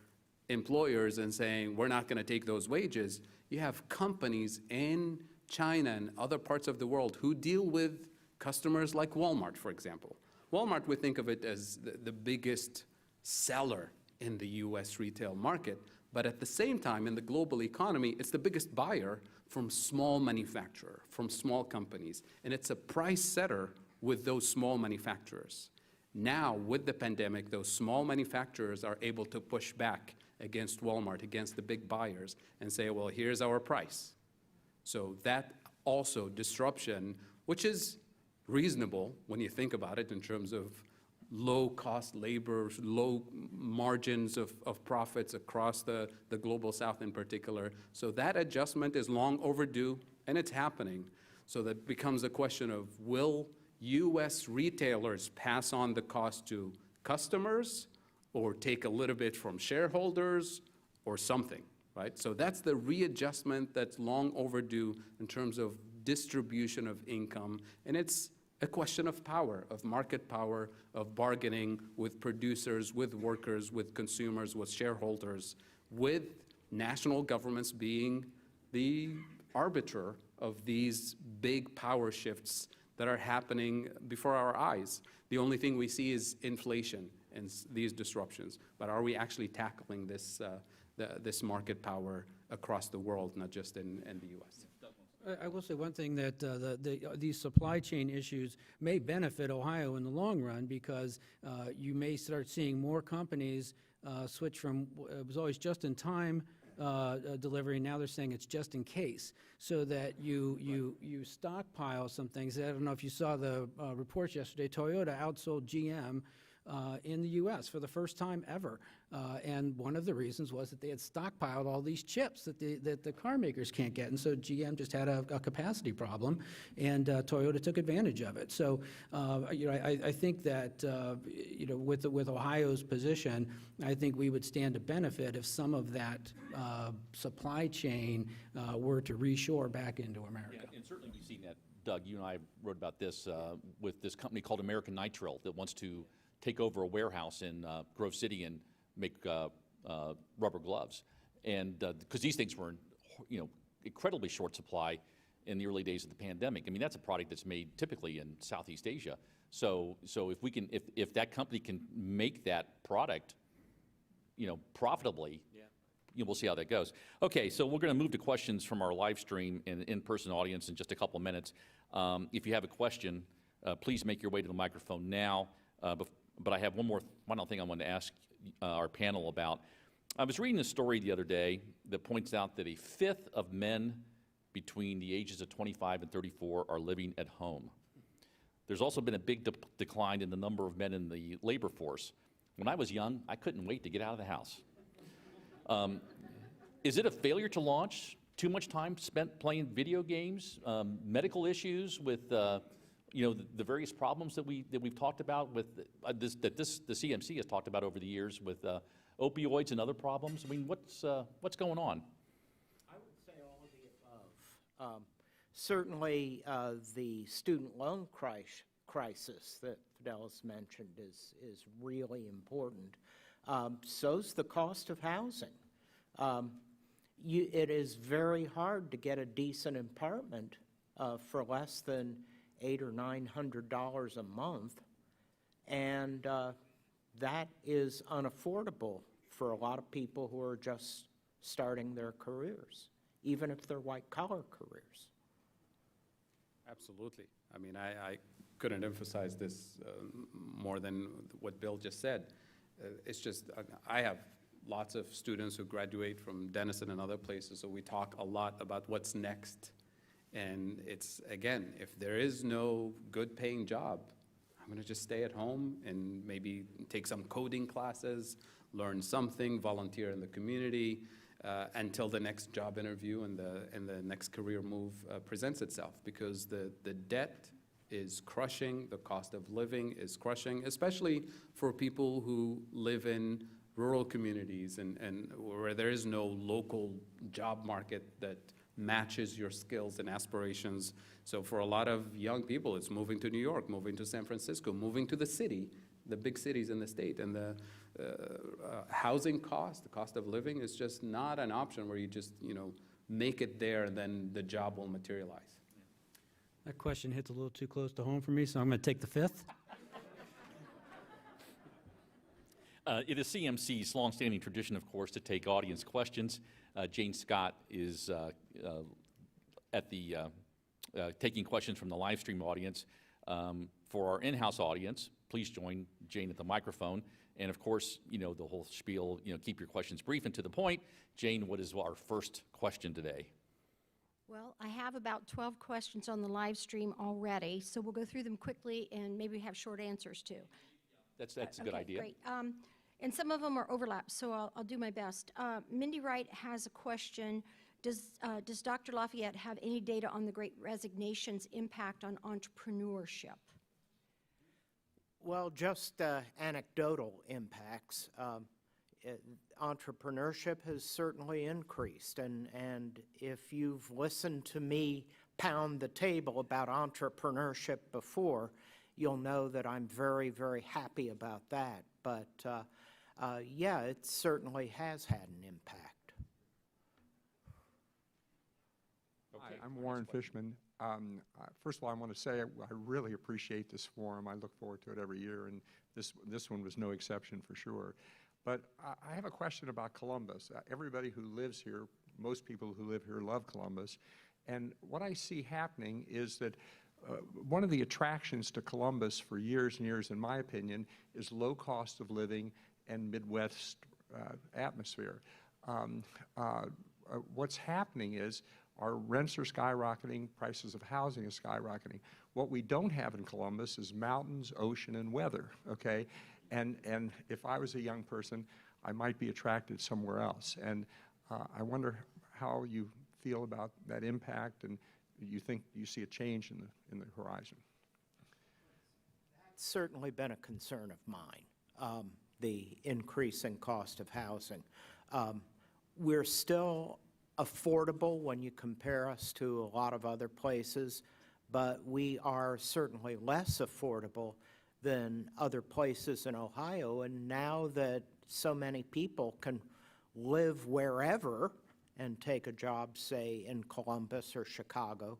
employers and saying, we're not going to take those wages, you have companies in China and other parts of the world who deal with customers like Walmart, for example. Walmart, we think of it as the biggest seller in the US retail market, but at the same time, in the global economy, it's the biggest buyer from small manufacturers, from small companies, and it's a price setter with those small manufacturers. Now, with the pandemic, those small manufacturers are able to push back against Walmart, against the big buyers, and say, well, here's our price. So that also disruption, which is reasonable when you think about it in terms of low-cost labor, low margins of profits across the global south in particular. So that adjustment is long overdue, and it's happening. So that becomes a question of, will U.S. retailers pass on the cost to customers or take a little bit from shareholders or something, right? So that's the readjustment that's long overdue in terms of distribution of income, and it's a question of power, of market power, of bargaining with producers, with workers, with consumers, with shareholders, with national governments being the arbiter of these big power shifts that are happening before our eyes. The only thing we see is inflation and these disruptions. But are we actually tackling this, this market power across the world, not just in the U.S.? I will say one thing, that these supply chain issues may benefit Ohio in the long run, because you may start seeing more companies switch from, it was always just in time delivery, now they're saying it's just in case, so that you stockpile some things. I don't know if you saw the reports yesterday. Toyota outsold GM in the U.S. for the first time ever. And one of the reasons was that they had stockpiled all these chips that the car makers can't get. And so GM just had a capacity problem, and Toyota took advantage of it. So, I think that, with Ohio's position, I think we would stand to benefit if some of that supply chain were to reshore back into America. Yeah, and certainly we've seen that. Doug, you and I wrote about this with this company called American Nitrile that wants to take over a warehouse in Grove City and make rubber gloves. And because these things were in, incredibly short supply in the early days of the pandemic. I mean, that's a product that's made typically in Southeast Asia. So if we can, if that company can make that product, profitably, we'll see how that goes. Okay, so we're going to move to questions from our live stream and in-person audience in just a couple minutes. If you have a question, please make your way to the microphone now. But I have one more final thing I want to ask our panel about. I was reading a story the other day that points out that a fifth of men between the ages of 25 and 34 are living at home. There's also been a big decline in the number of men in the labor force. When I was young, I couldn't wait to get out of the house. Is it a failure to launch? Too much time spent playing video games? Medical issues with the various problems that we've talked about with the CMC has talked about over the years with opioids and other problems? I mean, what's going on? I would say all of the above. Certainly, the student loan crisis that Fadhel's mentioned is really important. So's the cost of housing. It is very hard to get a decent apartment for less than $800 or $900 a month, and that is unaffordable for a lot of people who are just starting their careers, even if they're white-collar careers. Absolutely. I mean, I couldn't emphasize this more than what Bill just said. It's just, I have lots of students who graduate from Denison and other places, so we talk a lot about what's next. And it's, again, if there is no good paying job, I'm going to just stay at home and maybe take some coding classes, learn something, volunteer in the community until the next job interview and the next career move presents itself, because the debt is crushing, the cost of living is crushing, especially for people who live in rural communities and where there is no local job market that matches your skills and aspirations. So for a lot of young people, it's moving to New York, moving to San Francisco, moving to the city, the big cities in the state. And the housing cost, the cost of living is just not an option where you just, make it there and then the job will materialize. That question hits a little too close to home for me, so I'm going to take the fifth. It is CMC's longstanding tradition, of course, to take audience questions. Jane Scott is taking questions from the live stream audience. For our in-house audience, please join Jane at the microphone. And of course, the whole spiel, keep your questions brief and to the point. Jane, what is our first question today? Well, I have about 12 questions on the live stream already, so we'll go through them quickly and maybe have short answers too. That's a good idea. Great. And some of them are overlaps, so I'll do my best. Mindy Wright has a question. Does Dr. LaFayette have any data on the Great Resignation's impact on entrepreneurship? Well, just anecdotal impacts. Entrepreneurship has certainly increased, and if you've listened to me pound the table about entrepreneurship before, you'll know that I'm very, very happy about that. But yeah, it certainly has had an impact. Hi, I'm Warren Fishman. First of all, I want to say I really appreciate this forum. I look forward to it every year, and this one was no exception for sure. But I have a question about Columbus. Everybody who lives here, most people who live here love Columbus. And what I see happening is that one of the attractions to Columbus for years and years, in my opinion, is low cost of living and Midwest atmosphere. What's happening is our rents are skyrocketing, prices of housing is skyrocketing. What we don't have in Columbus is mountains, ocean, and weather, okay? And if I was a young person, I might be attracted somewhere else. And I wonder how you feel about that impact, and you think you see a change in the horizon. That's certainly been a concern of mine, the increasing cost of housing. We're still affordable when you compare us to a lot of other places, but we are certainly less affordable than other places in Ohio. And now that so many people can live wherever and take a job, say, in Columbus or Chicago,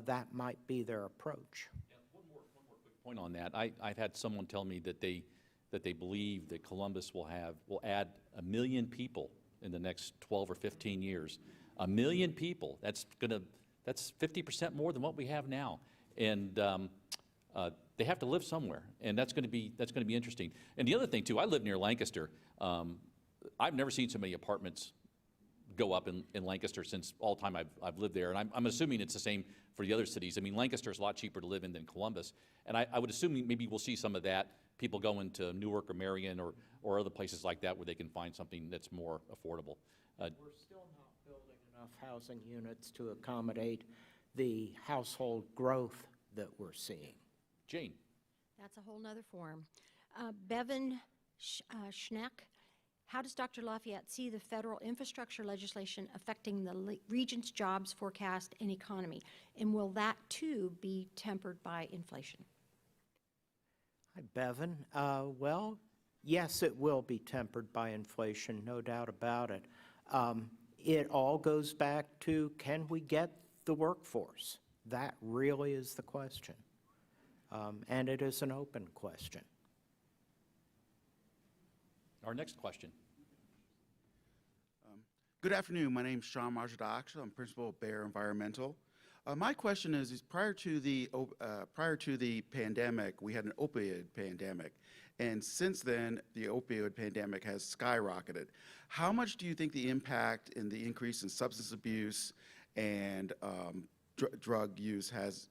that might be their approach. Yeah, one more quick point on that. I've had someone tell me that they believe that Columbus will add 1 million people in the next 12 or 15 years. 1 million people. That's 50% more than what we have now. And they have to live somewhere, and that's going to be interesting. And the other thing too, I live near Lancaster. I've never seen so many apartments go up in Lancaster since all the time I've lived there, and I'm assuming it's the same for the other cities. I mean, Lancaster is a lot cheaper to live in than Columbus, and I would assume maybe we'll see some of that. People going to Newark or Marion or other places like that where they can find something that's more affordable. We're still not building enough housing units to accommodate the household growth that we're seeing. Jane. That's a whole nother forum. Bevan Schneck, how does Dr. LaFayette see the federal infrastructure legislation affecting the region's jobs forecast and economy? And will that too be tempered by inflation? Hi, Bevan. Well, yes, it will be tempered by inflation, no doubt about it. It all goes back to, can we get the workforce? That really is the question. And it is an open question. Our next question. Good afternoon. My name is Sean Marjadaksha. I'm principal of Bayer Environmental. My question is prior to the pandemic, we had an opioid pandemic, and since then, the opioid pandemic has skyrocketed. How much do you think the impact in the increase in substance abuse and drug use has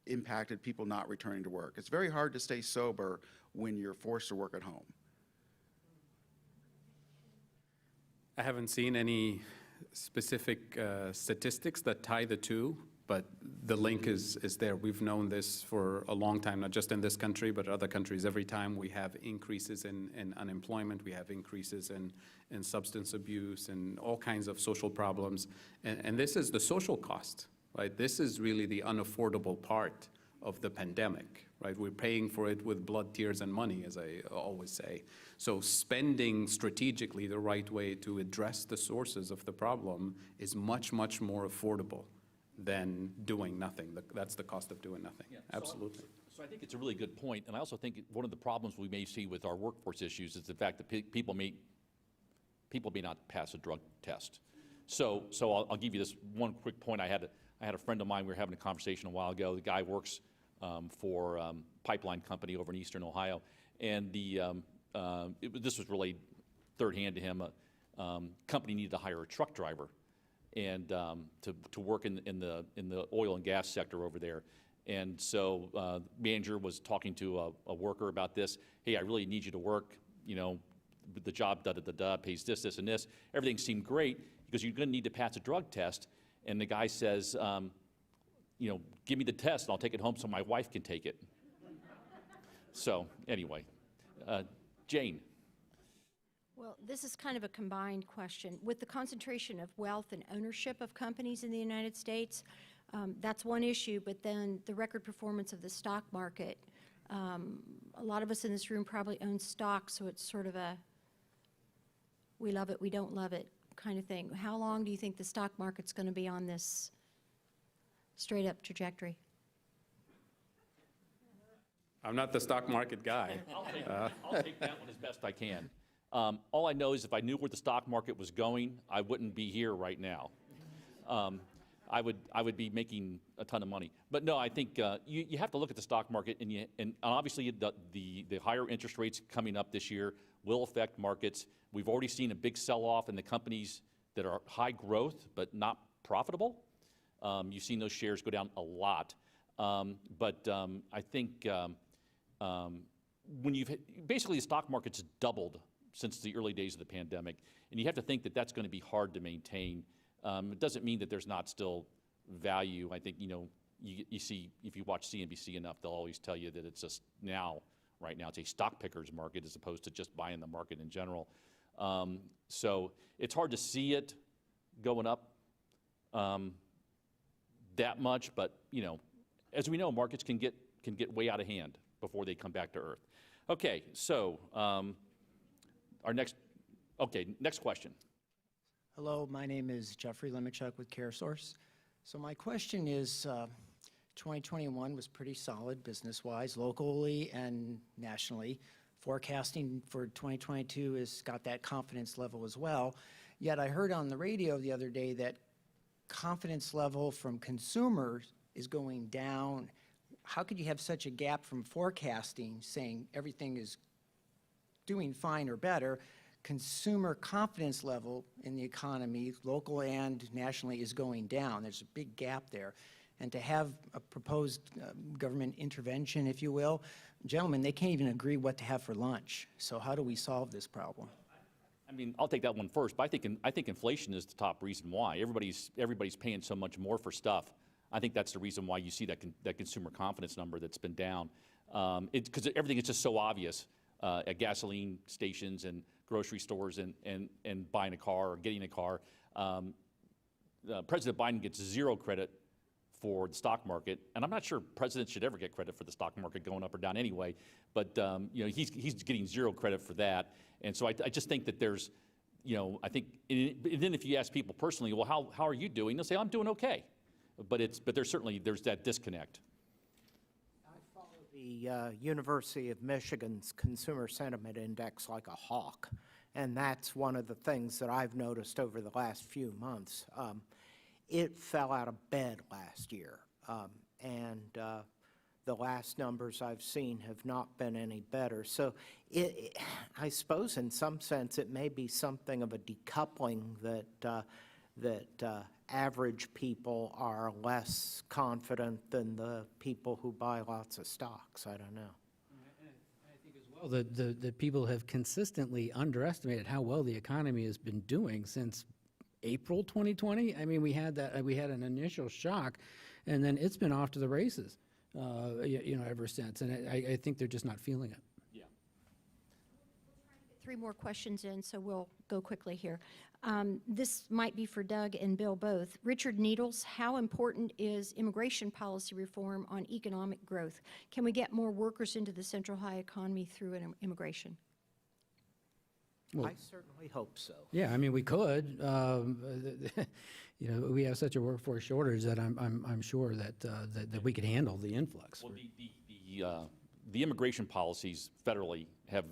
impacted people not returning to work? It's very hard to stay sober when you're forced to work at home. I haven't seen any specific statistics that tie the two, but the link is there. We've known this for a long time, not just in this country, but other countries. Every time we have increases in unemployment, we have increases in substance abuse and all kinds of social problems. And this is the social cost, right? This is really the unaffordable part of the pandemic, right? We're paying for it with blood, tears, and money, as I always say. So spending strategically the right way to address the sources of the problem is much, much more affordable than doing nothing. That's the cost of doing nothing. Yeah, absolutely. So I think it's a really good point, and I also think one of the problems we may see with our workforce issues is the fact that people may not pass a drug test. So I'll give you this one quick point. I had a friend of mine. We were having a conversation a while ago. The guy works for a pipeline company over in eastern Ohio, and this was really third hand to him. Company needed to hire a truck driver and to work in the oil and gas sector over there. And so the manager was talking to a worker about this. Hey, I really need you to work, the job, pays this, and this. Everything seemed great because you're going to need to pass a drug test. And the guy says, give me the test and I'll take it home so my wife can take it. So anyway, Jane. Well, this is kind of a combined question. With the concentration of wealth and ownership of companies in the United States, That's one issue, but then the record performance of the stock market. A lot of us in this room probably own stock, so it's sort of a we love it, we don't love it kind of thing. How long do you think the stock market's going to be on this straight-up trajectory? I'm not the stock market guy. I'll take that one as best I can. All I know is if I knew where the stock market was going, I wouldn't be here right now. I would be making a ton of money. But no, I think you have to look at the stock market, and obviously the higher interest rates coming up this year will affect markets. We've already seen a big sell-off in the companies that are high growth but not profitable. You've seen those shares go down a lot. But I think when basically the stock market's doubled since the early days of the pandemic, and you have to think that that's going to be hard to maintain. It doesn't mean that there's not still value. I think, you see, if you watch CNBC enough, they'll always tell you that it's just right now, it's a stock picker's market as opposed to just buying the market in general. So it's hard to see it going up that much, but, as we know, markets can get way out of hand before they come back to earth. Okay, so next question. Hello, my name is Jeffrey Lemichuk with CareSource. So my question is, 2021 was pretty solid business-wise, locally and nationally. Forecasting for 2022 has got that confidence level as well. Yet I heard on the radio the other day that confidence level from consumers is going down. How could you have such a gap from forecasting, saying everything is doing fine or better? Consumer confidence level in the economy, local and nationally, is going down. There's a big gap there. And to have a proposed government intervention, if you will, gentlemen, they can't even agree what to have for lunch. So how do we solve this problem? I mean, I'll take that one first, but I think inflation is the top reason why. Everybody's paying so much more for stuff. I think that's the reason why you see that consumer confidence number that's been down. Because everything is just so obvious at gasoline stations and grocery stores and buying a car or getting a car. President Biden gets zero credit for the stock market, and I'm not sure presidents should ever get credit for the stock market going up or down anyway, but he's getting zero credit for that. And so I just think that there's, I think, and then if you ask people personally, well, how are you doing? They'll say, I'm doing okay. But there's that disconnect. I follow the University of Michigan's Consumer Sentiment Index like a hawk, and that's one of the things that I've noticed over the last few months. It fell out of bed last year, and the last numbers I've seen have not been any better. So I suppose in some sense it may be something of a decoupling that average people are less confident than the people who buy lots of stocks. I don't know. I think as well that people have consistently underestimated how well the economy has been doing since April 2020. I mean, we had an initial shock, and then it's been off to the races, ever since. And I think they're just not feeling it. Yeah. Three more questions in, so we'll go quickly here. This might be for Doug and Bill both. Richard Needles, how important is immigration policy reform on economic growth? Can we get more workers into the Central High economy through immigration? Well, I certainly hope so. Yeah, I mean, we could. We have such a workforce shortage that I'm sure that we could handle the influx. Well, the immigration policies federally have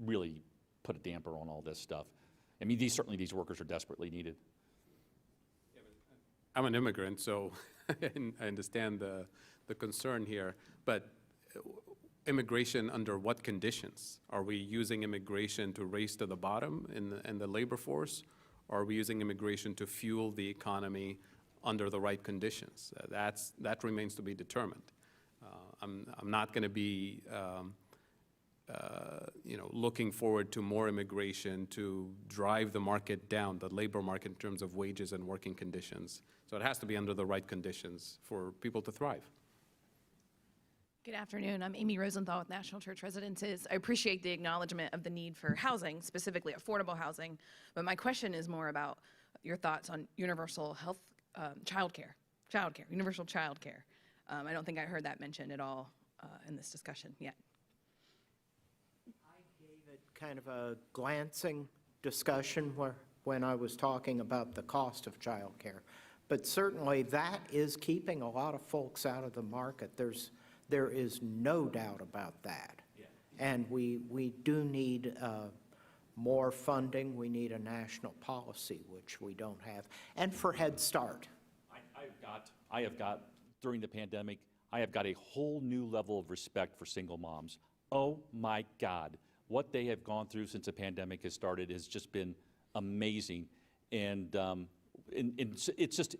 really put a damper on all this stuff. I mean, these workers are desperately needed. I'm an immigrant, so I understand the concern here, but immigration under what conditions? Are we using immigration to race to the bottom in the labor force, or are we using immigration to fuel the economy under the right conditions? That remains to be determined. I'm not going to be looking forward to more immigration to drive the market down, the labor market in terms of wages and working conditions. So it has to be under the right conditions for people to thrive. Good afternoon. I'm Amy Rosenthal with National Church Residences. I appreciate the acknowledgement of the need for housing, specifically affordable housing, but my question is more about your thoughts on universal health, childcare childcare, universal childcare. I don't think I heard that mentioned at all in this discussion yet. I gave it kind of a glancing discussion when I was talking about the cost of childcare. But certainly that is keeping a lot of folks out of the market. There is no doubt about that. Yeah. And we do need more funding. We need a national policy, which we don't have. And for Head Start. I have got, during the pandemic, I have got a whole new level of respect for single moms. Oh my God, what they have gone through since the pandemic has started has just been amazing. And it's just,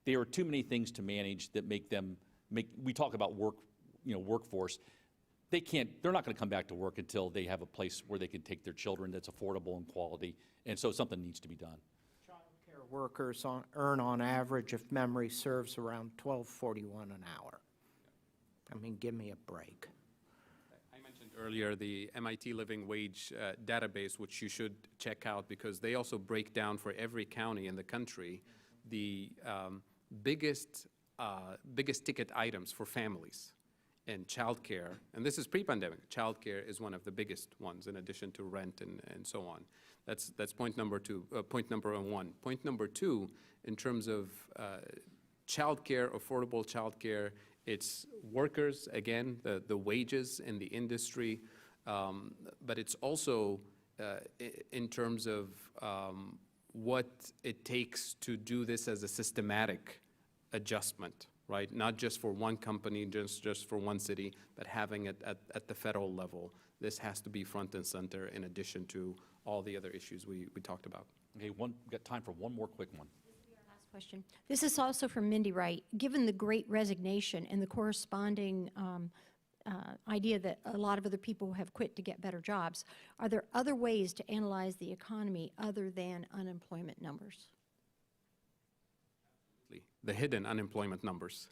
there are too many things to manage that we talk about workforce. They're not going to come back to work until they have a place where they can take their children that's affordable and quality. And so something needs to be done. Childcare workers earn on average, if memory serves, around $12.41 an hour. I mean, give me a break. I mentioned earlier the MIT Living Wage database, which you should check out because they also break down for every county in the country the biggest ticket items for families. And childcare, and this is pre-pandemic, childcare is one of the biggest ones in addition to rent and so on. That's point number one. Point number two, in terms of childcare, affordable childcare, it's workers, again, the wages in the industry, but it's also in terms of what it takes to do this as a systematic adjustment. Right? Not just for one company, just for one city, but having it at the federal level. This has to be front and center in addition to all the other issues we talked about. Okay, we've got time for one more quick one. This will be our last question. This is also from Mindy Wright. Given the Great Resignation and the corresponding idea that a lot of other people have quit to get better jobs, are there other ways to analyze the economy other than unemployment numbers? The hidden unemployment numbers,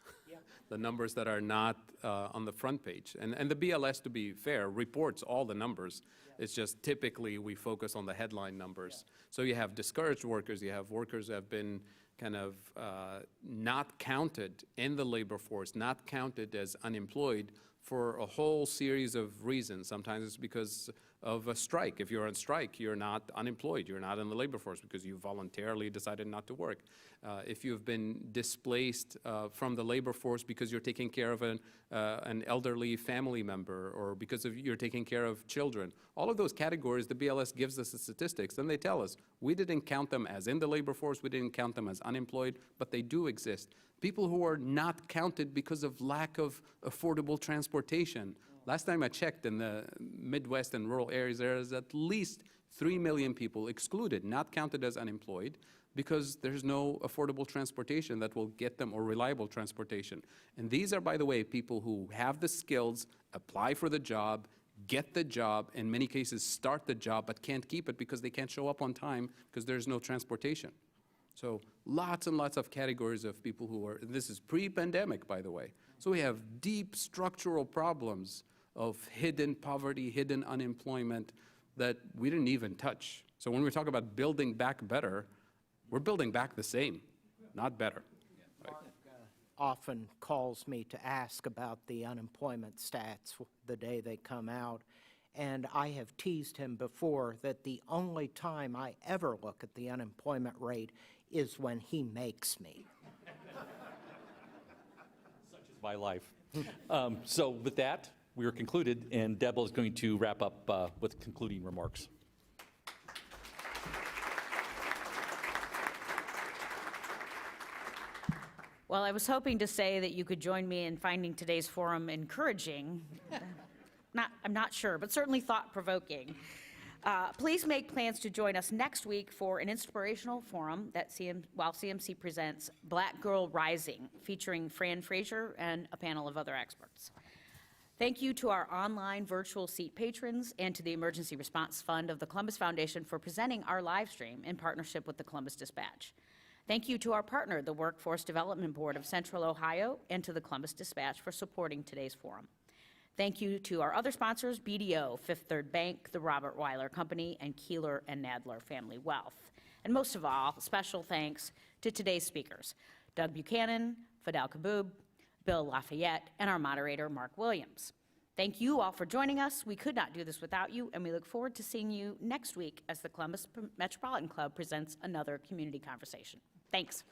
the numbers that are not on the front page. And the BLS, to be fair, reports all the numbers. It's just typically we focus on the headline numbers. So you have discouraged workers, you have workers that have been kind of not counted in the labor force, not counted as unemployed for a whole series of reasons. Sometimes it's because of a strike. If you're on strike, you're not unemployed. You're not in the labor force because you voluntarily decided not to work. If you've been displaced from the labor force because you're taking care of an elderly family member or because you're taking care of children, all of those categories, the BLS gives us the statistics, and they tell us we didn't count them as in the labor force, we didn't count them as unemployed, but they do exist. People who are not counted because of lack of affordable transportation. Last time I checked, in the Midwest and rural areas, there is at least 3 million people excluded, not counted as unemployed, because there's no affordable transportation that will get them, or reliable transportation. And these are, by the way, people who have the skills, apply for the job, get the job, in many cases start the job, but can't keep it because they can't show up on time because there's no transportation. So lots and lots of categories of people who are, this is pre-pandemic, by the way. So we have deep structural problems of hidden poverty, hidden unemployment that we didn't even touch. So when we talk about building back better, we're building back the same, not better. Mark often calls me to ask about the unemployment stats the day they come out. And I have teased him before that the only time I ever look at the unemployment rate is when he makes me. Such is my life. So with that, we are concluded, and Deb is going to wrap up with concluding remarks. Well, I was hoping to say that you could join me in finding today's forum encouraging. I'm not sure, but certainly thought-provoking. Please make plans to join us next week for an inspirational forum that while CMC presents Black Girl Rising, featuring Fran Frazier and a panel of other experts. Thank you to our online virtual seat patrons and to the Emergency Response Fund of the Columbus Foundation for presenting our live stream in partnership with the Columbus Dispatch. Thank you to our partner, the Workforce Development Board of Central Ohio, and to the Columbus Dispatch for supporting today's forum. Thank you to our other sponsors, BDO, Fifth Third Bank, the Robert Weiler Company, and Keeler and Nadler Family Wealth. And most of all, special thanks to today's speakers, Doug Buchanan, Fadhel Kaboub, Bill LaFayette, and our moderator, Mark Williams. Thank you all for joining us. We could not do this without you, and we look forward to seeing you next week as the Columbus Metropolitan Club presents another community conversation. Thanks.